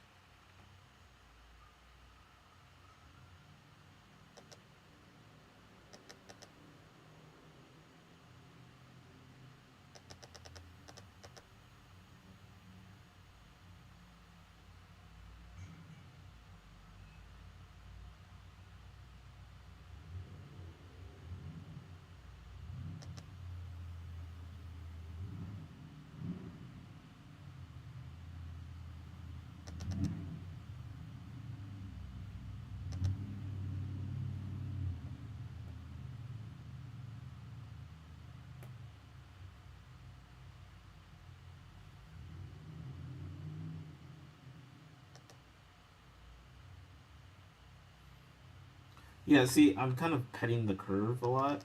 Speaker 3: Yeah, see, I'm kind of petting the curve a lot.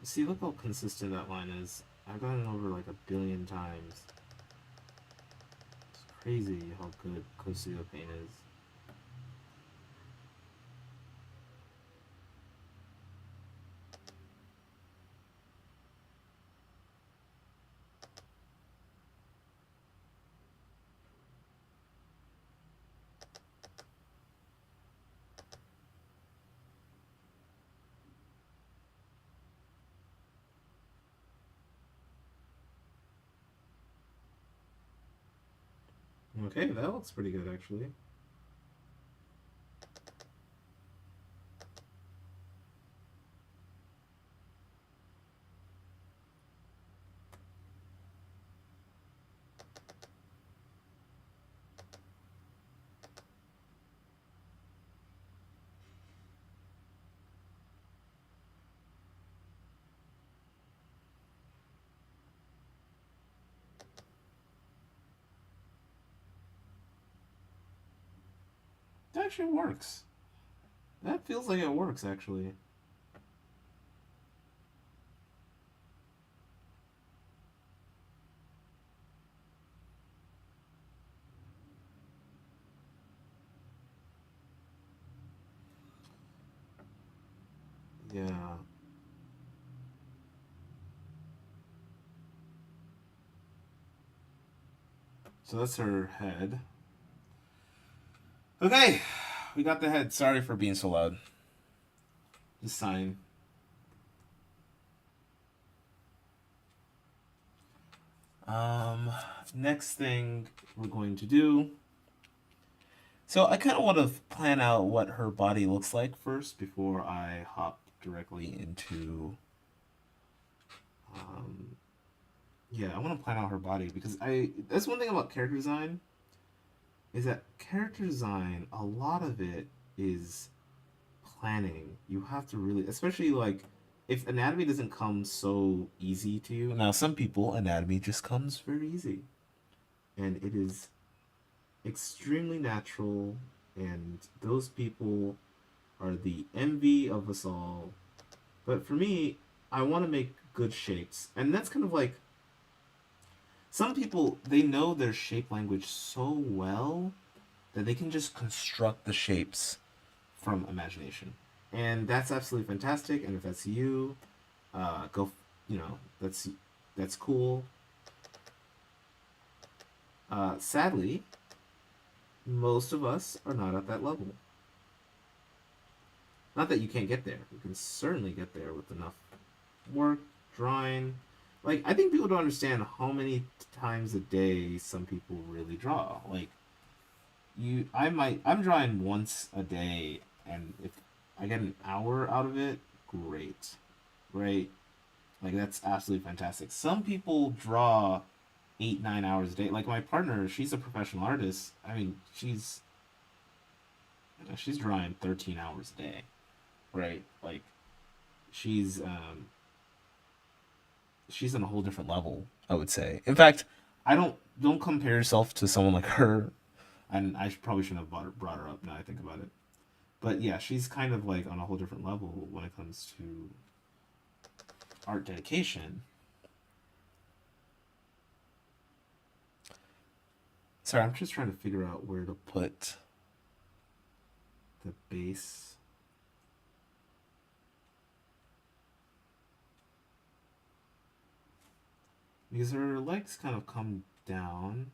Speaker 3: See, look how consistent that line is. I've gone over like 1 billion times. It's crazy how good Kosuga paint is. Okay, that looks pretty good actually. It actually works. That feels like it works actually. Yeah. So that's her head. Okay, we got the head. Sorry for being so loud. Just sign. Next thing we're going to do. So I kind of want to plan out what her body looks like first before I hop directly into. Um, yeah, I want to plan out her body because that's one thing about character design. Is that character design? A lot of it is planning. You have to really, especially like if anatomy doesn't come so easy to you. Now, some people anatomy just comes very easy, and it is extremely natural, and those people are the envy of us all. But for me, I want to make good shapes, and that's kind of like some people, they know their shape language so well that they can just construct the shapes from imagination, and that's absolutely fantastic. And if that's you, go. You know, that's cool. Sadly, most of us are not at that level. Not that you can't get there. You can certainly get there with enough work, drawing. Like, I think people don't understand how many times a day some people really draw. Like, I'm drawing once a day, and if I get an hour out of it, great. Right? Like, that's absolutely fantastic. Some people draw 8, 9 hours a day. Like, my partner, she's a professional artist. I mean, she's drawing 13 hours a day. Right? Like, she's she's on a whole different level, I would say. In fact, I don't compare yourself to someone like her. And probably shouldn't have brought her up now I think about it. But yeah, she's kind of like on a whole different level when it comes to art dedication. Sorry, I'm just trying to figure out where to put the base. Because her legs kind of come down.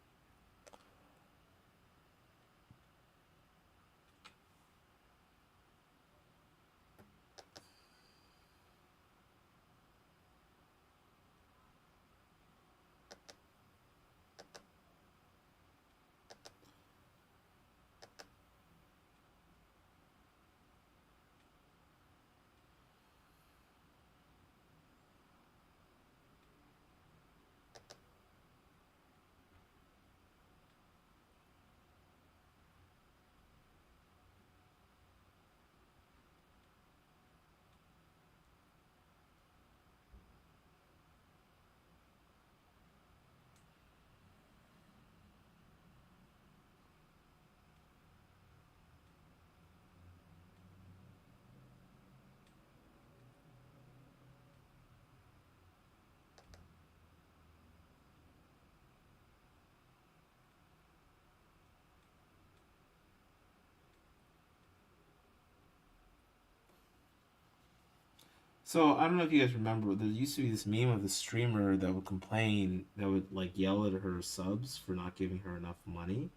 Speaker 3: So I don't know if you guys remember, there used to be this meme of the streamer that would complain, that would like yell at her subs for not giving her enough money.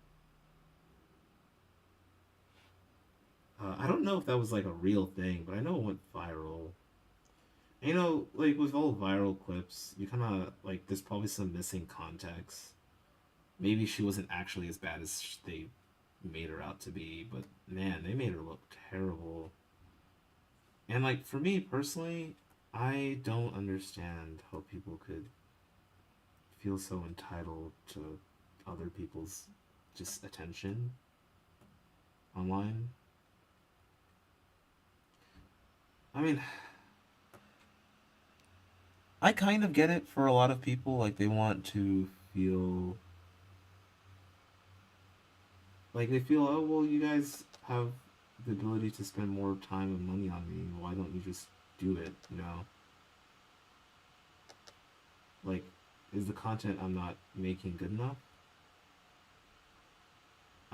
Speaker 3: I don't know if that was like a real thing, but I know it went viral. And, you know, like with all viral clips, you kind of like there's probably some missing context. Maybe she wasn't actually as bad as they made her out to be, but man, they made her look terrible. And like for me personally, I don't understand how people could feel so entitled to other people's just attention online. I mean, I kind of get it for a lot of people. Like they want to feel like they feel, oh well, you guys have the ability to spend more time and money on me. Why don't you just do it? You know, like, is the content I'm not making good enough?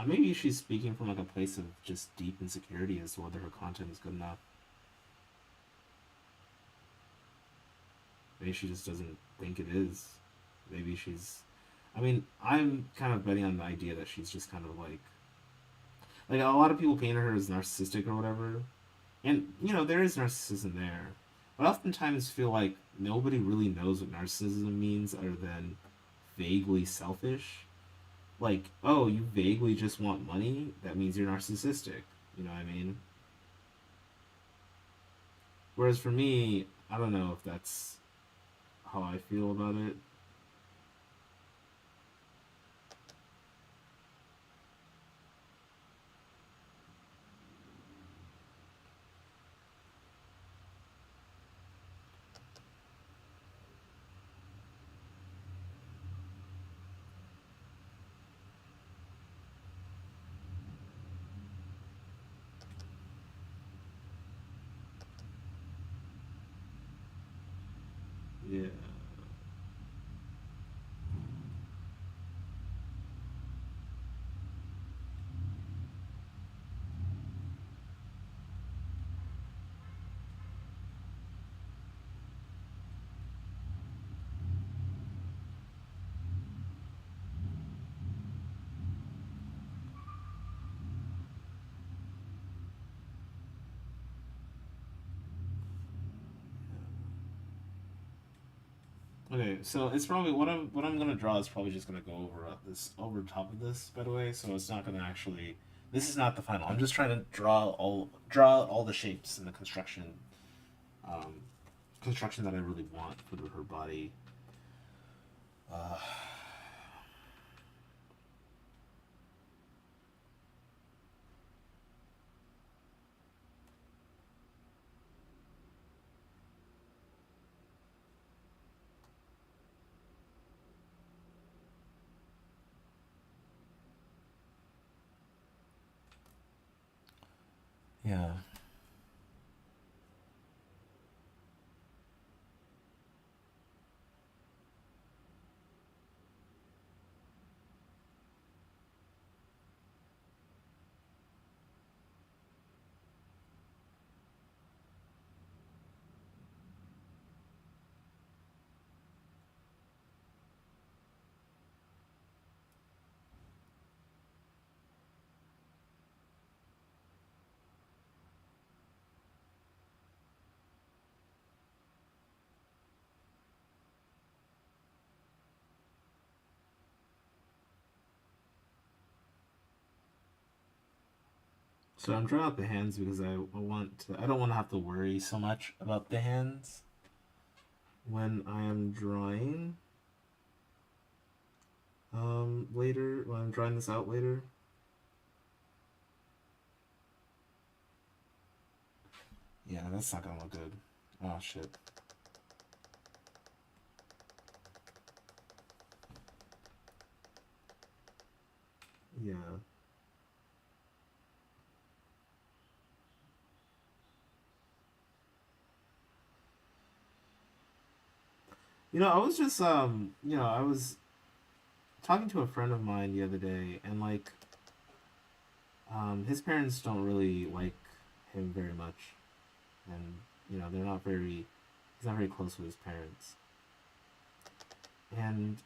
Speaker 3: Maybe she's speaking from like a place of just deep insecurity as to whether her content is good enough. Maybe she just doesn't think it is. Maybe she's. I mean, I'm kind of betting on the idea that she's just kind of like a lot of people paint her as narcissistic or whatever, and there is narcissism there, but I oftentimes feel like nobody really knows what narcissism means other than vaguely selfish. Like, oh, you vaguely just want money? That means you're narcissistic. You know what I mean? Whereas for me, I don't know if that's how I feel about it. Yeah. Okay, so it's probably what I'm gonna draw is probably just gonna go over top of this, by the way. So it's not gonna actually. This is not the final. I'm just trying to draw all the shapes and the um, construction that I really want for her body. Uh, yeah. So I'm drawing out the hands because I don't want to have to worry so much about the hands when I am drawing later when I'm drawing this out later. Yeah, that's not gonna look good. Oh shit. Yeah. I was just I was talking to a friend of mine the other day, and like his parents don't really like him very much, and they're not very he's not very close with his parents. And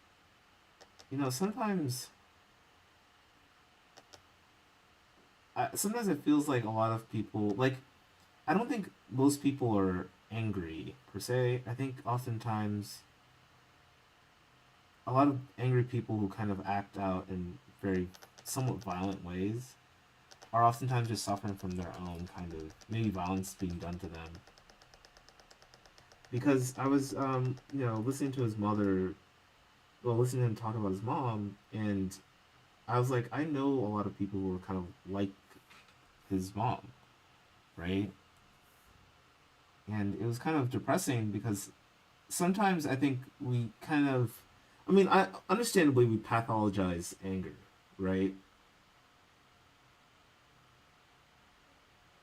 Speaker 3: sometimes it feels like a lot of people, like, I don't think most people are angry per se. I think oftentimes a lot of angry people who kind of act out in very somewhat violent ways are oftentimes just suffering from their own kind of maybe violence being done to them. Because I was listening to his mother, well, listening to him talk about his mom, and I was like, I know a lot of people who are kind of like his mom, right? And it was kind of depressing because sometimes I think we kind of, I mean, I understandably we pathologize anger, right?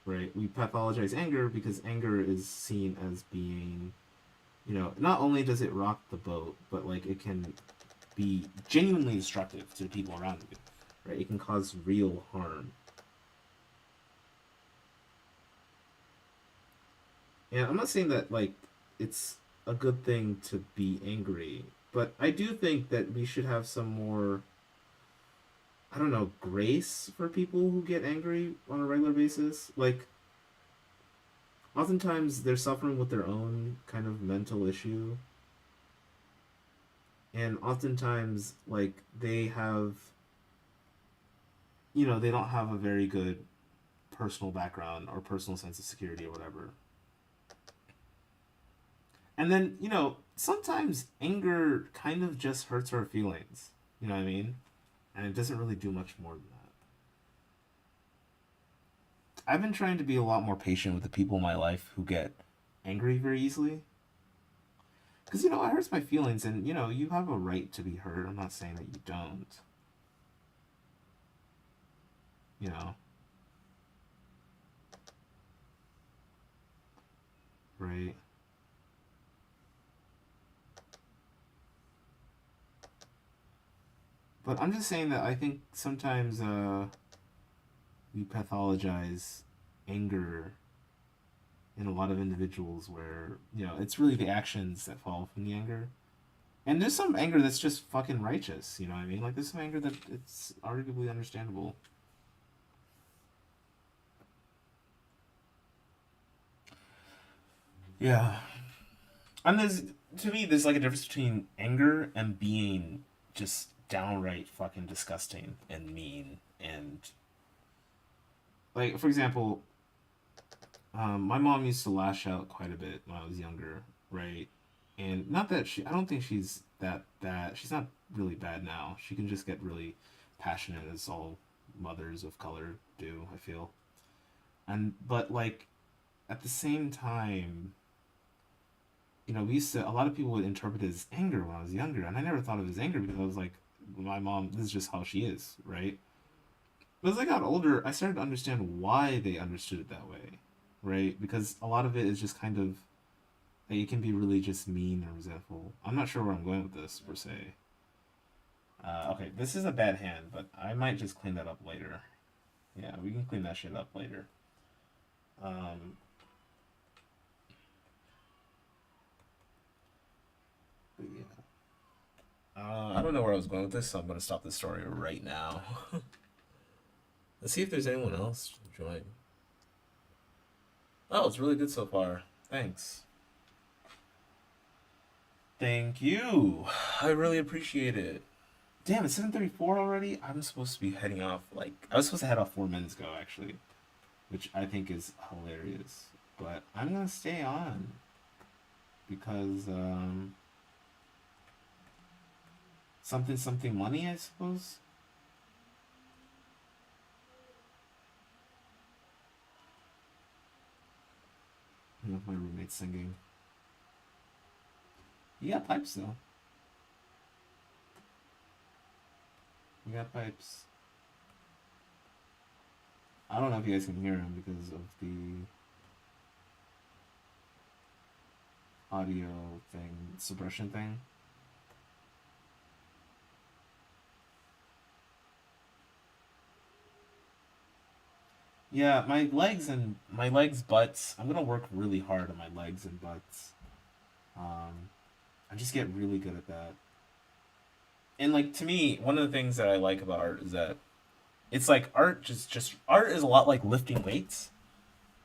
Speaker 3: Right? We pathologize anger because anger is seen as being, not only does it rock the boat, but like it can be genuinely destructive to the people around you, right? It can cause real harm. And I'm not saying that like it's a good thing to be angry. But I do think that we should have some more, I don't know, grace for people who get angry on a regular basis. Like, oftentimes they're suffering with their own kind of mental issue. And oftentimes, like, they have, they don't have a very good personal background or personal sense of security or whatever. And then, sometimes anger kind of just hurts our feelings. You know what I mean? And it doesn't really do much more than that. I've been trying to be a lot more patient with the people in my life who get angry very easily. Because, it hurts my feelings, and, you have a right to be hurt. I'm not saying that you don't. Right? But I'm just saying that I think sometimes we pathologize anger in a lot of individuals where, it's really the actions that fall from the anger. And there's some anger that's just fucking righteous, you know what I mean? Like, there's some anger that it's arguably understandable. Yeah. And to me, there's like a difference between anger and being just downright fucking disgusting and mean. And, like, for example, my mom used to lash out quite a bit when I was younger, right? And not that I don't think she's that bad. She's not really bad now. She can just get really passionate, as all mothers of color do, I feel. But, like, at the same time, a lot of people would interpret it as anger when I was younger, and I never thought of it as anger because I was like, my mom, this is just how she is, right? But as I got older, I started to understand why they understood it that way, right? Because a lot of it is just kind of, it can be really just mean or resentful. I'm not sure where I'm going with this, per se. Okay, this is a bad hand, but I might just clean that up later. Yeah, we can clean that shit up later. But yeah. I don't know where I was going with this, so I'm going to stop the story right now. Let's see if there's anyone else to join. Oh, it's really good so far. Thanks. Thank you. I really appreciate it. Damn, it's 7:34 already? I'm supposed to be heading off, I was supposed to head off 4 minutes ago, actually. Which I think is hilarious. But I'm going to stay on. Because, something money, I suppose. I love my roommate singing. You got pipes though. You got pipes. I don't know if you guys can hear him because of the audio thing, suppression thing. Yeah, my legs, butts. I'm gonna work really hard on my legs and butts. I just get really good at that. And, like, to me, one of the things that I like about art is that it's like art art is a lot like lifting weights,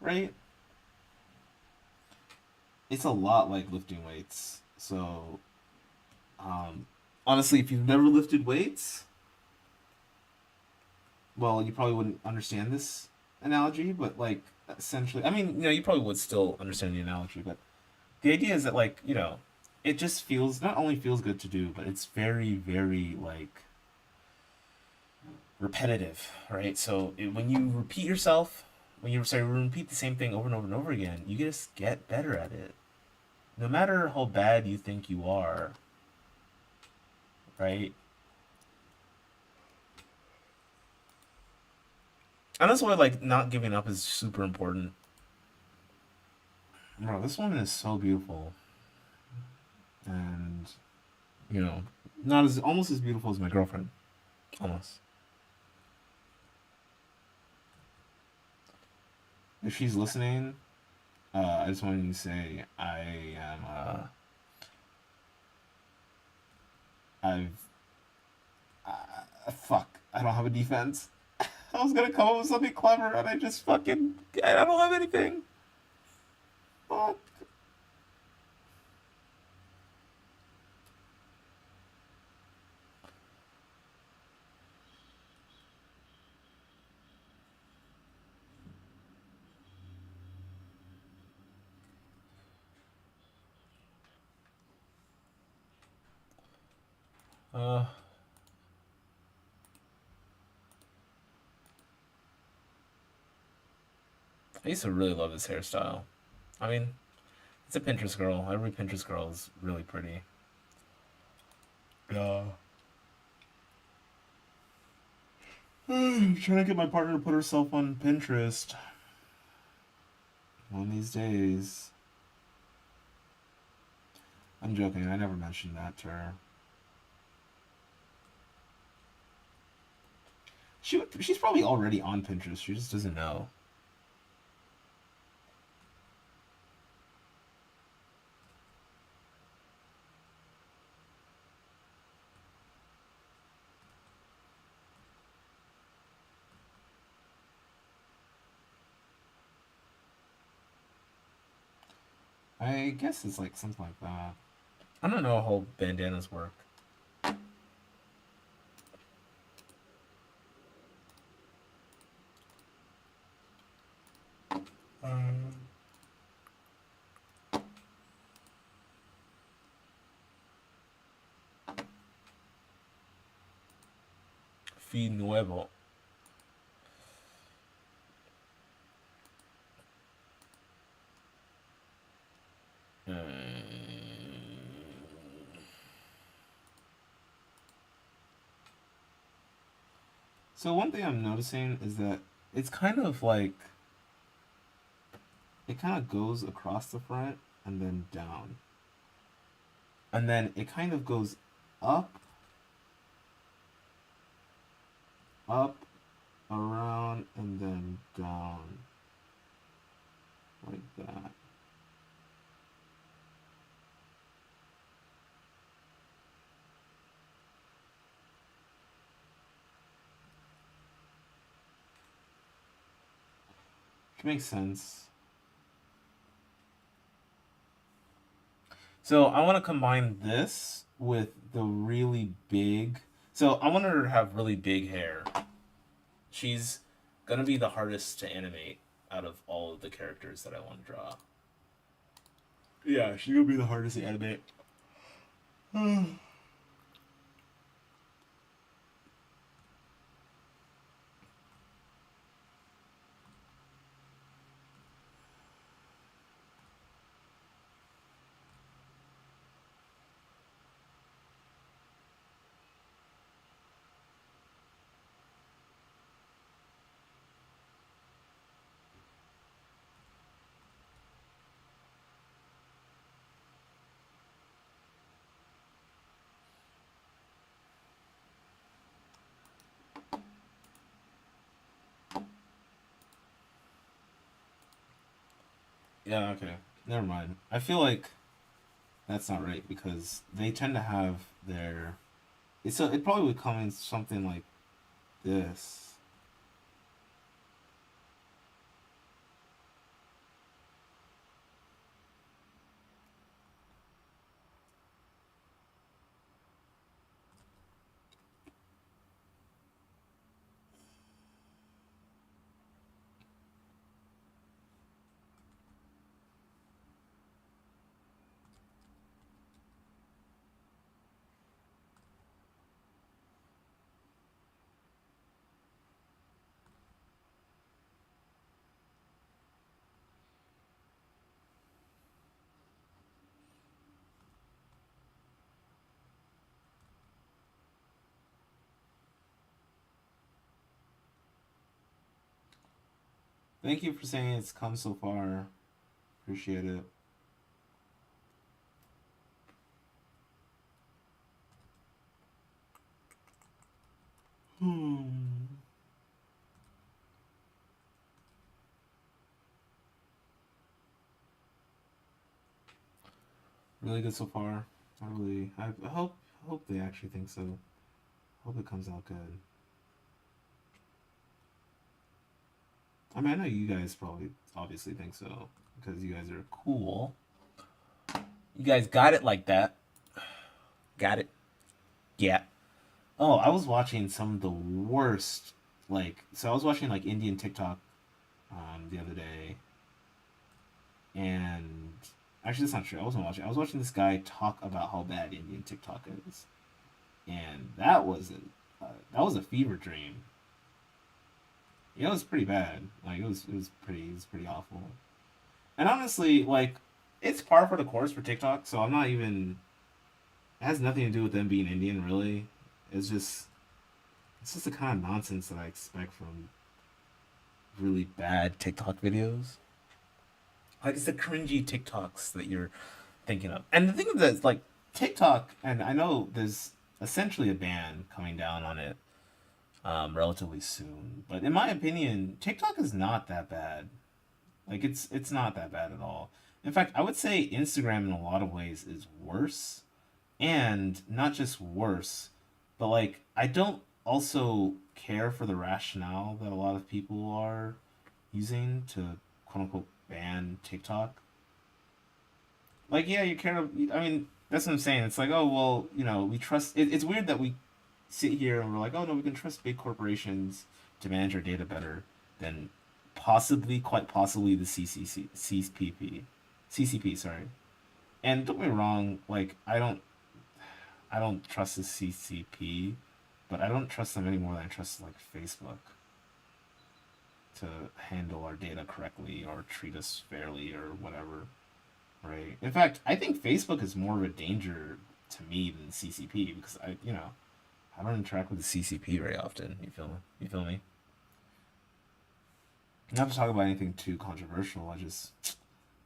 Speaker 3: right? It's a lot like lifting weights. So, honestly, if you've never lifted weights, well, you probably wouldn't understand this analogy, but, like, essentially, I mean, you probably would still understand the analogy, but the idea is that, like, it just not only feels good to do, but it's very, very, like, repetitive, right? So when you repeat repeat the same thing over and over and over again, you just get better at it. No matter how bad you think you are, right? And that's why, like, not giving up is super important. Bro, this woman is so beautiful. And, almost as beautiful as my girlfriend. Almost. If she's listening, I just wanted to say I am Fuck. I don't have a defense. I was gonna come up with something clever and I just fucking. I don't have anything. Fuck. I used to really love this hairstyle. I mean, it's a Pinterest girl. Every Pinterest girl is really pretty. Yeah. I'm trying to get my partner to put herself on Pinterest. One of these days. I'm joking. I never mentioned that to her. She's probably already on Pinterest. She just doesn't know. I guess it's like something like that. I don't know how bandanas work. Fi nuevo. So one thing I'm noticing is that it's kind of like it kind of goes across the front and then down. And then it kind of goes up, around, and then down. Like that. Which makes sense. So I want to combine this with the really big. So I want her to have really big hair. She's gonna be the hardest to animate out of all of the characters that I want to draw. Yeah, she's gonna be the hardest to animate. Yeah, okay. Never mind. I feel like that's not right because they tend to have their. It probably would come in something like this. Thank you for saying it's come so far. Appreciate it. Really good so far. I hope hope they actually think so. Hope it comes out good. I mean, I know you guys probably obviously think so because you guys are cool. You guys got it like that. Got it. Yeah. Oh, I was watching some of the worst. So I was watching like Indian TikTok the other day, and actually that's not true. I wasn't watching. I was watching this guy talk about how bad Indian TikTok is, and that was a fever dream. Yeah, it was pretty bad. Like it was pretty awful. And honestly, like it's par for the course for TikTok. So I'm not even. It has nothing to do with them being Indian, really. It's just it's just the kind of nonsense that I expect from really bad TikTok videos. Like it's the cringy TikToks that you're thinking of. And the thing is that like TikTok, and I know there's essentially a ban coming down on it relatively soon. But in my opinion, TikTok is not that bad. Like it's not that bad at all. In fact, I would say Instagram in a lot of ways is worse, and not just worse, but like I don't also care for the rationale that a lot of people are using to quote unquote ban TikTok. Like yeah, you care. I mean, that's what I'm saying. It's like oh well, we trust. It's weird that we sit here and we're like, oh no, we can trust big corporations to manage our data better than possibly, quite possibly, the CCP, sorry. And don't get me wrong, like I don't trust the CCP, but I don't trust them any more than I trust like Facebook to handle our data correctly or treat us fairly or whatever, right? In fact, I think Facebook is more of a danger to me than CCP because I don't interact with the CCP very often. You feel me? You feel me? Not to talk about anything too controversial. That's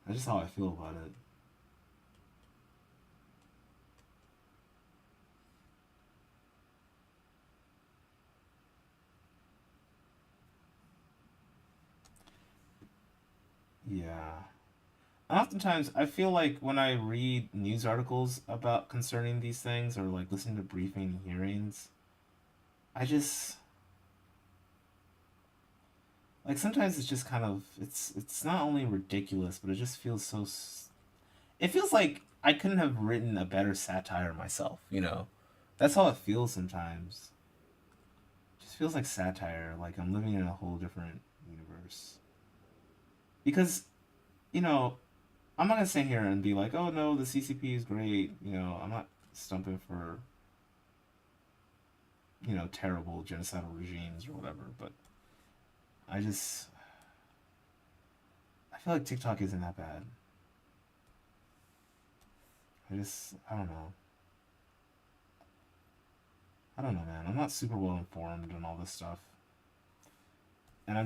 Speaker 3: just how I feel about it. Yeah. And oftentimes, I feel like when I read news articles about concerning these things or like listen to briefing hearings, I just like sometimes it's just kind of it's not only ridiculous, but it just feels it feels like I couldn't have written a better satire myself. That's how it feels sometimes. It just feels like satire, like I'm living in a whole different universe. Because, you know, I'm not gonna sit here and be like, oh no, the CCP is great. I'm not stumping for, terrible genocidal regimes or whatever, but I just I feel like TikTok isn't that bad. I don't know. I don't know, man. I'm not super well informed on all this stuff. And I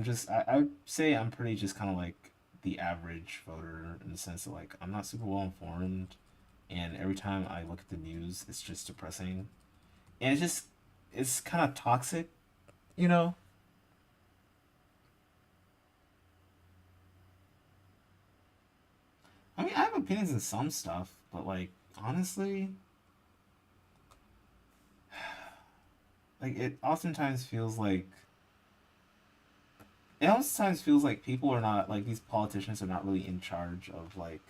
Speaker 3: would say I'm pretty just kind of like the average voter in the sense that like I'm not super well informed, and every time I look at the news, it's just depressing, and it's kind of toxic, you know. I mean, I have opinions on some stuff, but like honestly, like it oftentimes feels like people are not like these politicians are not really in charge of like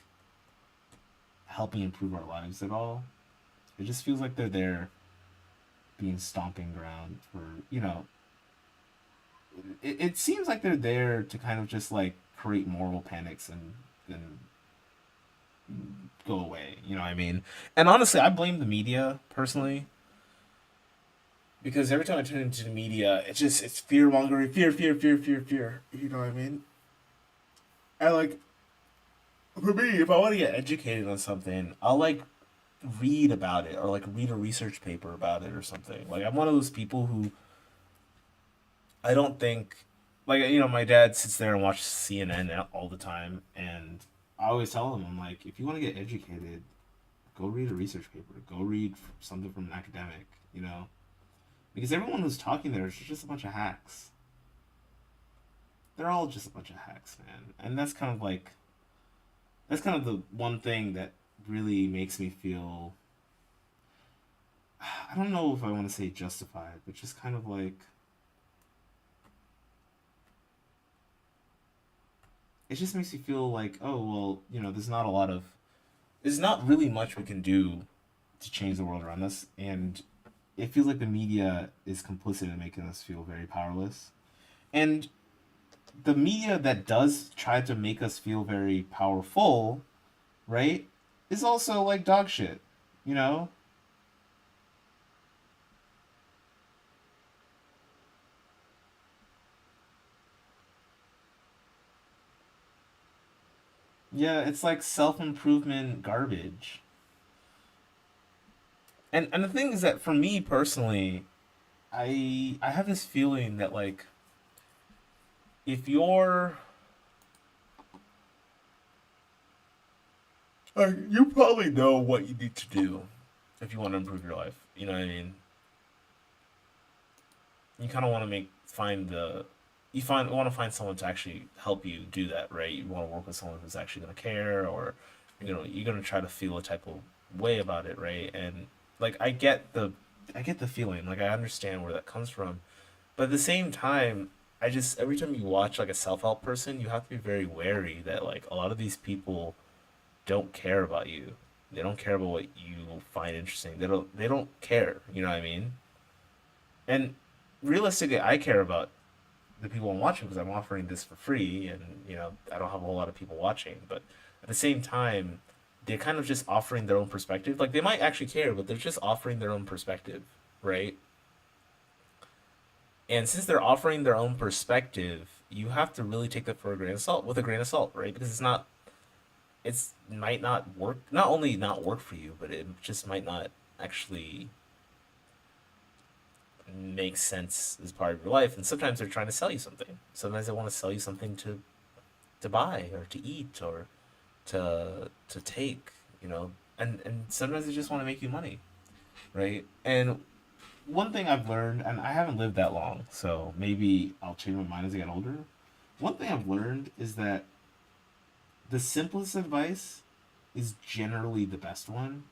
Speaker 3: helping improve our lives at all. It just feels like they're there being stomping ground for it seems like they're there to kind of just like create moral panics and then go away. You know what I mean? And honestly, I blame the media personally because every time I tune into the media, it's fear mongering, fear, fear, fear, fear, fear. You know what I mean? And like for me, if I want to get educated on something, I'll like read about it or like read a research paper about it or something. Like I'm one of those people who I don't think like my dad sits there and watches CNN all the time, and I always tell him I'm like if you want to get educated, go read a research paper, go read something from an academic, because everyone who's talking there is just a bunch of hacks. They're all just a bunch of hacks, man, and that's kind of the one thing that really makes me feel I don't know if I want to say justified, but just kind of like, it just makes you feel like, oh, well, there's not really much we can do to change the world around us. And it feels like the media is complicit in making us feel very powerless. And the media that does try to make us feel very powerful, right, is also like dog shit, you know? Yeah, it's like self-improvement garbage. And the thing is that for me personally, I have this feeling that like if you're you probably know what you need to do if you want to improve your life. You know what I mean? You kind of want to want to find someone to actually help you do that, right? You want to work with someone who's actually going to care, or you're going to try to feel a type of way about it, right? And like I get the feeling, like I understand where that comes from, but at the same time, I just every time you watch like a self-help person, you have to be very wary that like a lot of these people don't care about you. They don't care about what you find interesting. They don't care, you know what I mean? And realistically, I care about the people I'm watching because I'm offering this for free, and I don't have a whole lot of people watching. But at the same time, they're kind of just offering their own perspective. Like they might actually care, but they're just offering their own perspective, right? And since they're offering their own perspective, you have to really take that for a grain of salt, with a grain of salt, right? Because it's might not work. Not only not work for you, but it just might not actually make sense as part of your life. And sometimes they're trying to sell you something. Sometimes they want to sell you something to buy or to eat or to take, and sometimes they just want to make you money, right? And one thing I've learned, and I haven't lived that long, so maybe I'll change my mind as I get older. One thing I've learned is that the simplest advice is generally the best one.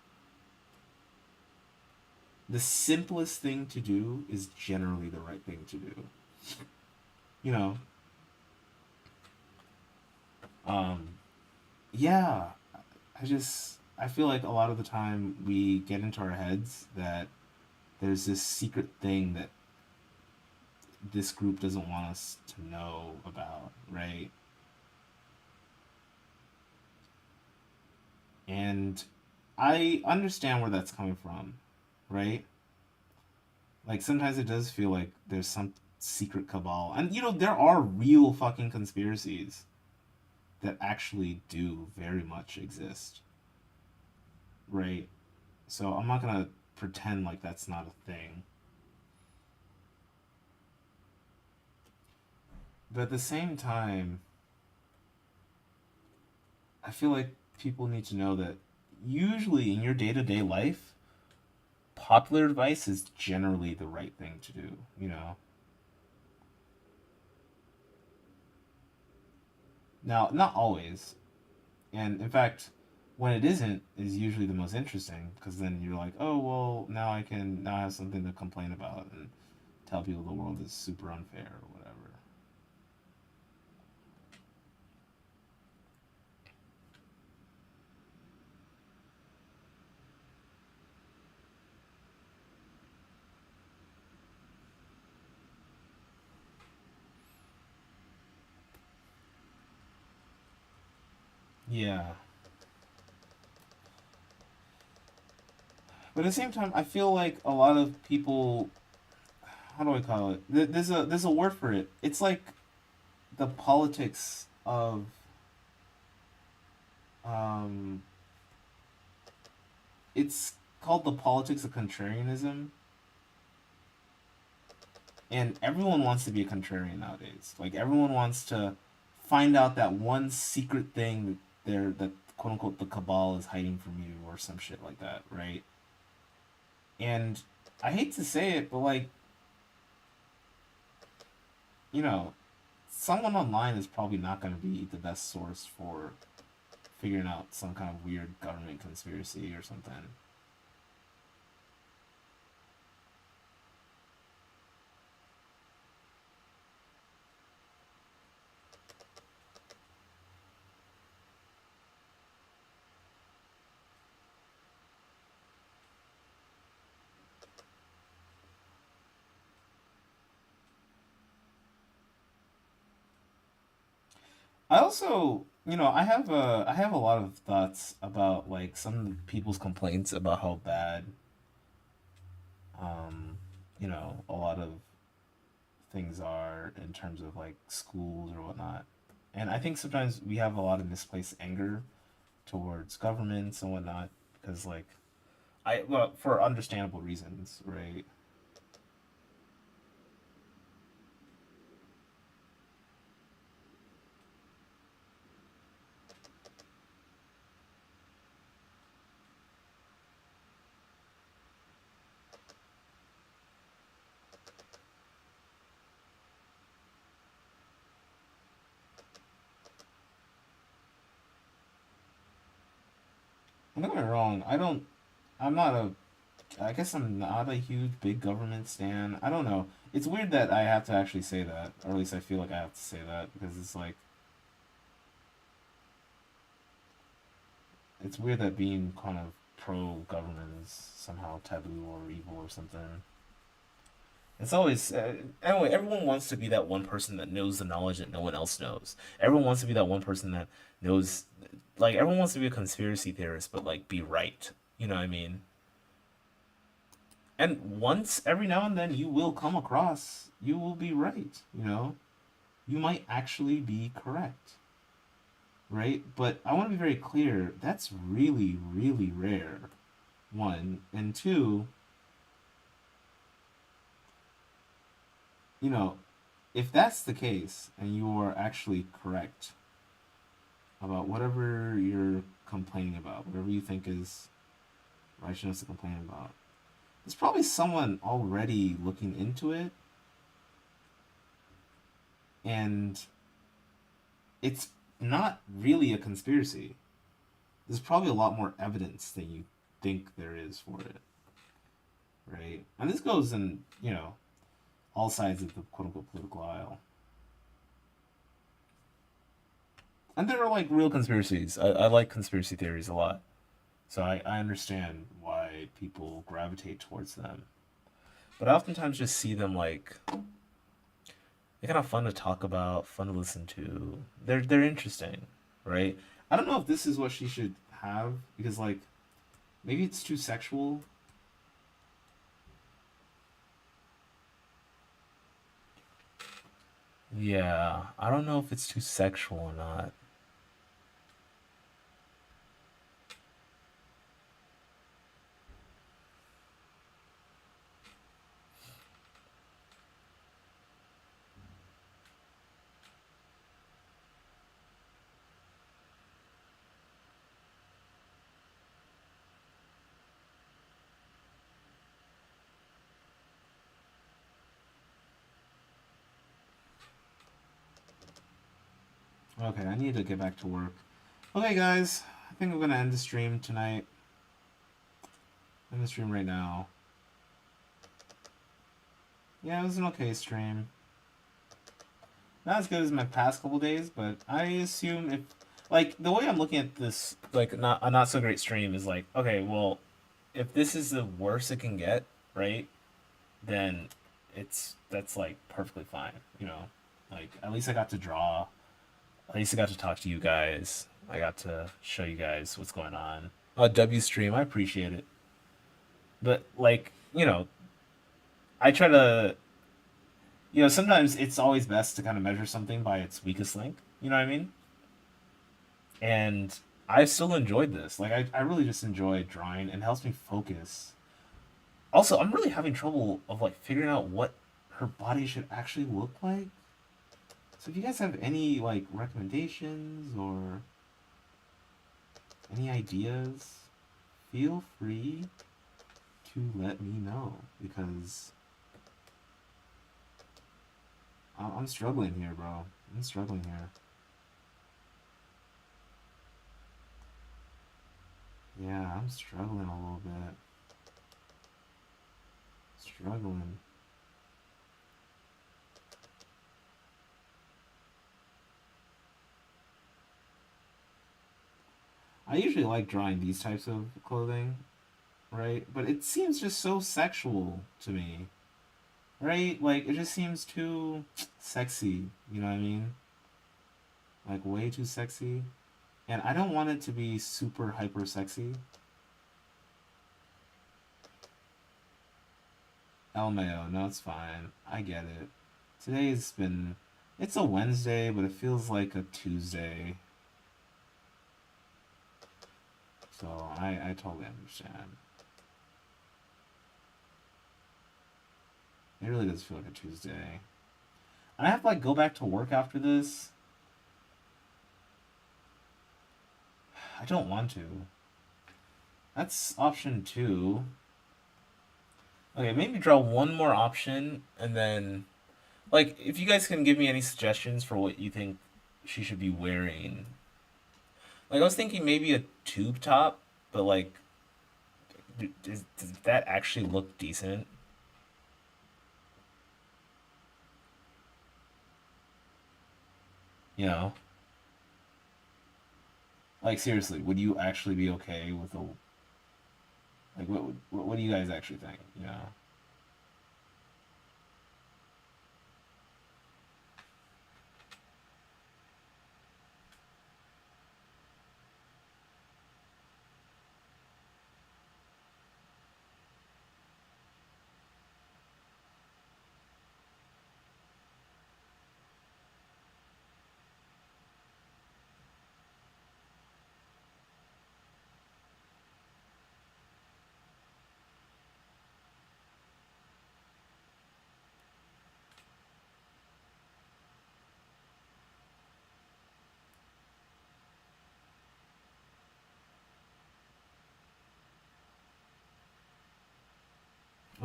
Speaker 3: The simplest thing to do is generally the right thing to do. You know, um, yeah, I feel like a lot of the time we get into our heads that there's this secret thing that this group doesn't want us to know about, right? And I understand where that's coming from, right? Like sometimes it does feel like there's some secret cabal. And there are real fucking conspiracies that actually do very much exist, right? So I'm not gonna pretend like that's not a thing. But at the same time, I feel like people need to know that usually in your day-to-day life, popular advice is generally the right thing to do. Now, not always. And in fact, when it isn't is usually the most interesting because then you're like, "Oh, well, now I have something to complain about and tell people the world is super unfair or whatever." Yeah. But at the same time, I feel like a lot of people, how do I call it? There's a word for it. It's like the politics of um it's called the politics of contrarianism, and everyone wants to be a contrarian nowadays. Like everyone wants to find out that one secret thing that quote unquote the cabal is hiding from you or some shit like that, right? And I hate to say it, but like, you know, someone online is probably not going to be the best source for figuring out some kind of weird government conspiracy or something. I also, I have a lot of thoughts about like some people's complaints about how bad, a lot of things are in terms of like schools or whatnot. And I think sometimes we have a lot of misplaced anger towards governments and whatnot because like well, for understandable reasons, right? Don't get me wrong. I'm not a. I guess I'm not a huge big government stan. I don't know. It's weird that I have to actually say that, or at least I feel like I have to say that because it's like it's weird that being kind of pro government is somehow taboo or evil or something. It's always anyway. Everyone wants to be that one person that knows the knowledge that no one else knows. Everyone wants to be that one person that knows, like everyone wants to be a conspiracy theorist, but like be right. You know what I mean? And once every now and then, you will come across, you will be right. You might actually be correct, right? But I want to be very clear. That's really, really rare. One and two, you know, if that's the case and you are actually correct about whatever you're complaining about, whatever you think is righteous to complain about, there's probably someone already looking into it, and it's not really a conspiracy. There's probably a lot more evidence than you think there is for it, right? And this goes in, all sides of the quote unquote political aisle. And there are like real conspiracies. I like conspiracy theories a lot. So I understand why people gravitate towards them. But I oftentimes just see them like they're kind of fun to talk about, fun to listen to. They're interesting, right? I don't know if this is what she should have because like maybe it's too sexual. Yeah, I don't know if it's too sexual or not. Okay, I need to get back to work. Okay, guys, I think I'm gonna end the stream tonight. End the stream right now. Yeah, it was an okay stream. Not as good as my past couple days, but I assume if like the way I'm looking at this, like not a not so great stream is like, okay, well, if this is the worst it can get, right? Then that's like perfectly fine, Like at least I got to draw. At least I got to talk to you guys. I got to show you guys what's going on. W stream, I appreciate it. But like, I try to sometimes it's always best to kind of measure something by its weakest link. You know what I mean? And I still enjoyed this. Like, I really just enjoy drawing and it helps me focus. Also, I'm really having trouble of like figuring out what her body should actually look like. So if you guys have any like recommendations or any ideas, feel free to let me know because I'm struggling here, bro. I'm struggling here. Yeah, I'm struggling a little bit. Struggling. I usually like drawing these types of clothing, right? But it seems just so sexual to me, right? Like, it just seems too sexy, you know what I mean? Like way too sexy. And I don't want it to be super hyper sexy. LMAO, no, it's fine. I get it. Today's been... It's a Wednesday, but it feels like a Tuesday. So I totally understand. It really does feel like a Tuesday. And I have to like go back to work after this. I don't want to. That's option 2. Okay, maybe draw one more option and then... Like, if you guys can give me any suggestions for what you think she should be wearing. Like, I was thinking maybe a tube top, but like, does that actually look decent? You know? Like, seriously, would you actually be okay with a... Like, what do you guys actually think, you know?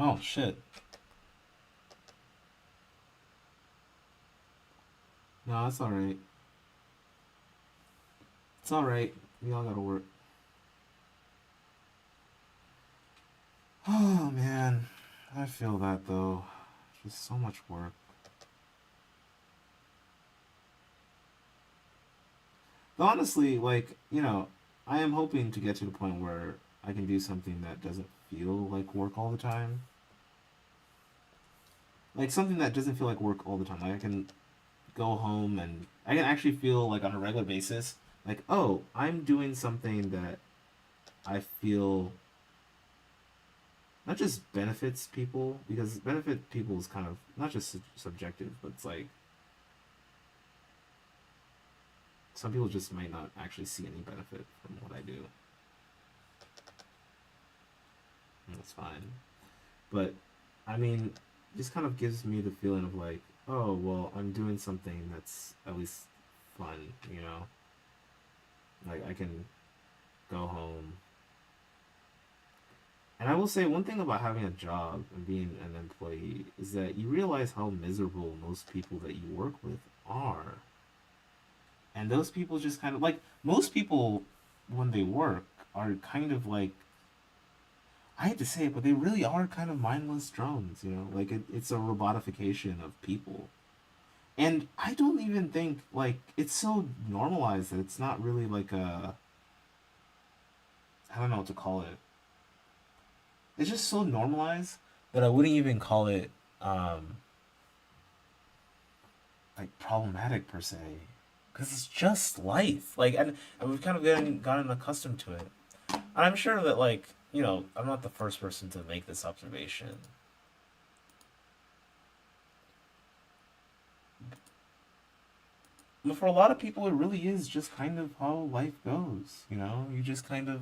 Speaker 3: Oh, shit. No, it's alright. It's alright. We all gotta work. Oh, man. I feel that, though. Just so much work. But honestly, like, you know, I am hoping to get to the point where I can do something that doesn't feel like work all the time. Like, something that doesn't feel like work all the time. Like, I can go home and I can actually feel, like, on a regular basis, like, oh, I'm doing something that I feel not just benefits people, because benefit people is kind of not just subjective, but it's like some people just might not actually see any benefit from what I do. And that's fine. But I mean, it just kind of gives me the feeling of like, oh, well, I'm doing something that's at least fun, you know? Like I can go home. And I will say one thing about having a job and being an employee is that you realize how miserable most people that you work with are. And those people just kind of like most people when they work are kind of like I hate to say it, but they really are kind of mindless drones, you know? Like it's a robotification of people. And I don't even think like it's so normalized that it's not really like a I don't know what to call it. It's just so normalized that I wouldn't even call it like problematic per se, because it's just life. Like, and we've kind of gotten accustomed to it. And I'm sure that like you know I'm not the first person to make this observation. But for a lot of people, it really is just kind of how life goes. You know, you just kind of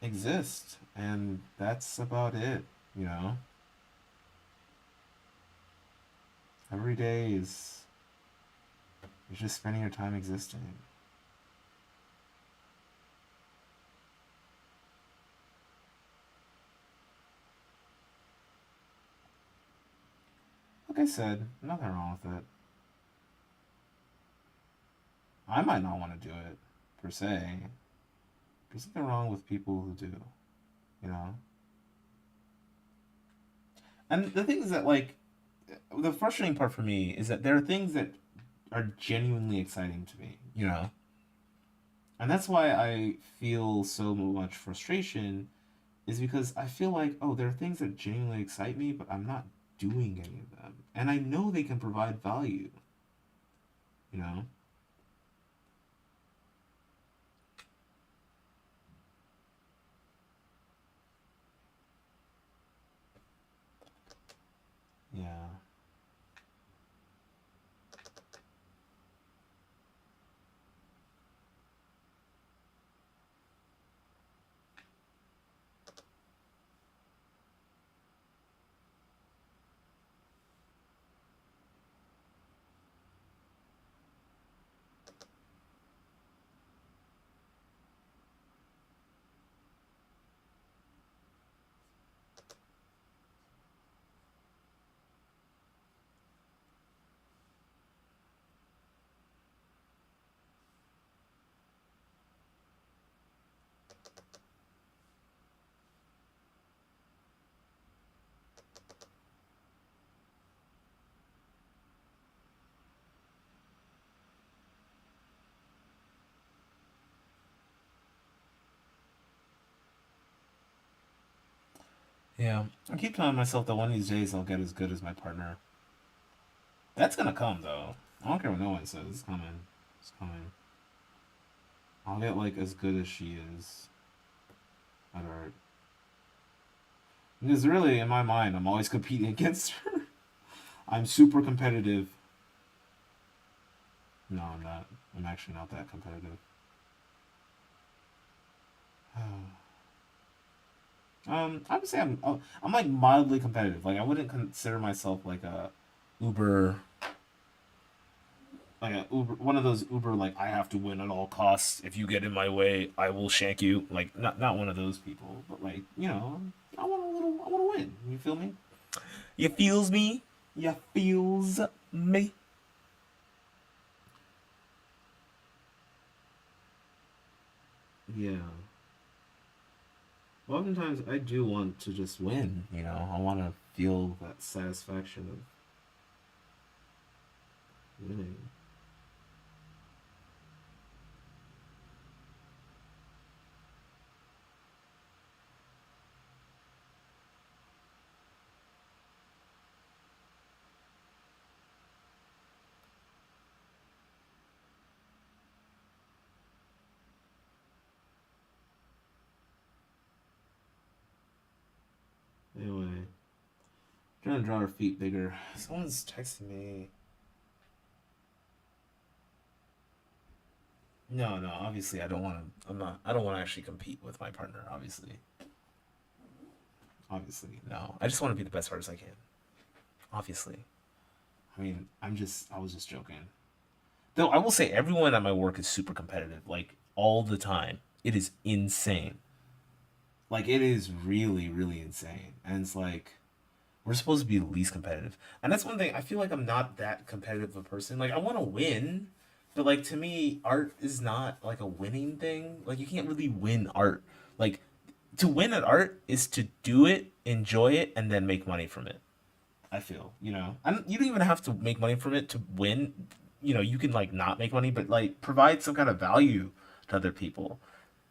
Speaker 3: exist, and that's about it. You know, every day is you're just spending your time existing. Like I said, nothing wrong with it. I might not want to do it per se. There's nothing wrong with people who do, you know. And the thing is that like the frustrating part for me is that there are things that are genuinely exciting to me, you know. And that's why I feel so much frustration is because I feel like, oh, there are things that genuinely excite me, but I'm not doing any of them. And I know they can provide value. you know? Yeah. Yeah. I keep telling myself that one of these days I'll get as good as my partner. That's gonna come though. I don't care what no one says. It's coming. It's coming. I'll get like as good as she is at art. Because really, in my mind, I'm always competing against her. I'm super competitive. No, I'm not. I'm actually not that competitive. I would say I'm like mildly competitive. Like I wouldn't consider myself Uber like a Uber one of those Uber like I have to win at all costs. If you get in my way, I will shank you. Like not one of those people, but like I want to win. You feel me? You feels me? You feels me? Yeah. Oftentimes I do want to just win. I want to feel that satisfaction of winning. Anyway, trying to draw her feet bigger. Someone's texting me. No, no. Obviously, I don't want to. I'm not. I don't want to actually compete with my partner. Obviously, no. I just want to be the best artist I can. Obviously. I mean, I was just joking. Though I will say, everyone at my work is super competitive. Like all the time. It is insane. Like it is really, really insane. And it's like we're supposed to be the least competitive. And that's one thing. I feel like I'm not that competitive of a person. Like I want to win, but like to me, art is not like a winning thing. Like you can't really win art. Like to win at art is to do it, enjoy it, and then make money from it. I feel, and you don't even have to make money from it to win. You can like not make money, but like provide some kind of value to other people,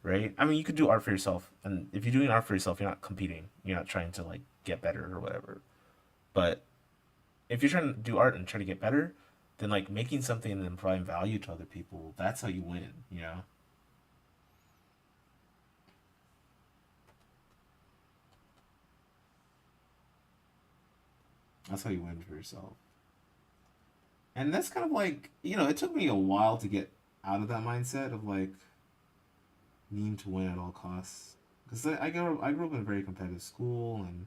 Speaker 3: right? I mean, you could do art for yourself, and if you're doing art for yourself, you're not competing. You're not trying to like get better or whatever. But if you're trying to do art and try to get better, then like making something and then providing value to other people, that's how you win. That's how you win for yourself. And that's kind of like, it took me a while to get out of that mindset of like needing to win at all costs. Because I grew up in a very competitive school, and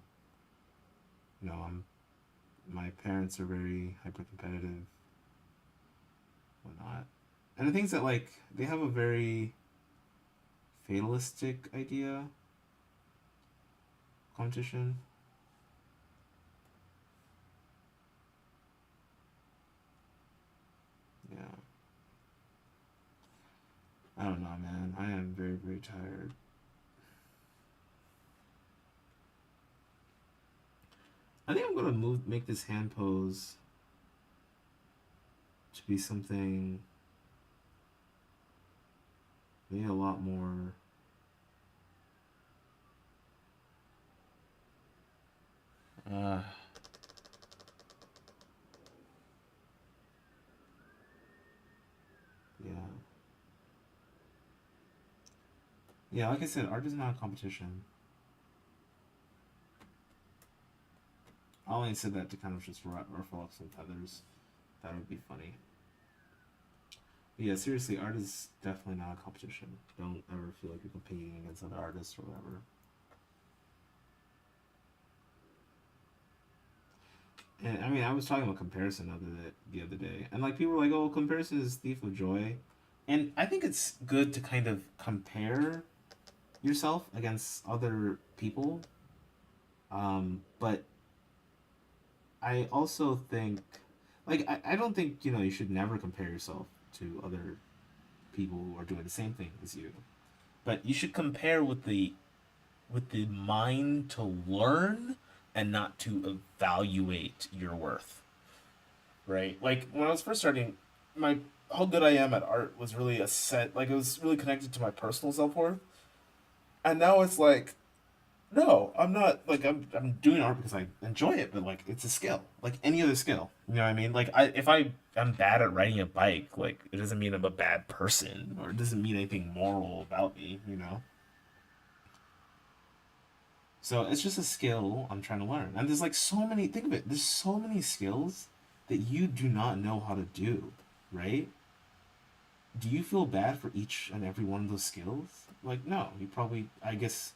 Speaker 3: my parents are very hyper competitive, whatnot. And the things that like they have a very fatalistic idea competition. Yeah. I don't know, man. I am very, very tired. I think I'm gonna make this hand pose to be something maybe a lot more. Yeah, like I said, art is not a competition. I only said that to kind of just ruffle up some feathers. That would be funny. But yeah, seriously, art is definitely not a competition. Don't ever feel like you're competing against other artists or whatever. And I mean, I was talking about comparison the other day, and like people were like, "Oh, comparison is thief of joy," and I think it's good to kind of compare yourself against other people. But I also think, like, I don't think you should never compare yourself to other people who are doing the same thing as you, but you should compare with the mind to learn and not to evaluate your worth, right? Like when I was first starting, my how good I am at art was really a set, like it was really connected to my personal self worth, and now it's like, no, I'm not like I'm doing art because I enjoy it, but like it's a skill, like any other skill. You know what I mean? Like if I'm bad at riding a bike, like it doesn't mean I'm a bad person, or it doesn't mean anything moral about me. So it's just a skill I'm trying to learn. And there's like so many, think of it, there's so many skills that you do not know how to do, right? Do you feel bad for each and every one of those skills? Like, no, you probably, I guess,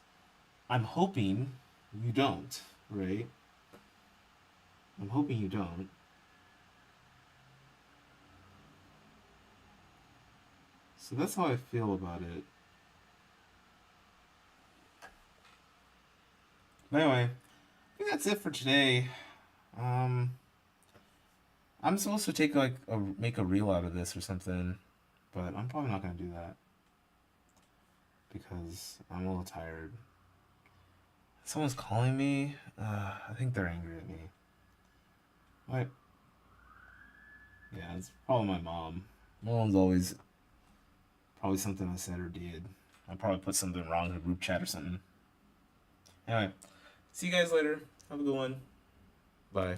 Speaker 3: I'm hoping you don't, right? I'm hoping you don't. So that's how I feel about it. But anyway, I think that's it for today. Um, I'm supposed to make a reel out of this or something, but I'm probably not gonna do that because I'm a little tired. Someone's calling me. I think they're angry at me. What? Yeah, it's probably my mom. My mom's always probably something I said or did. I probably put something wrong in a group chat or something. Anyway, see you guys later. Have a good one. Bye.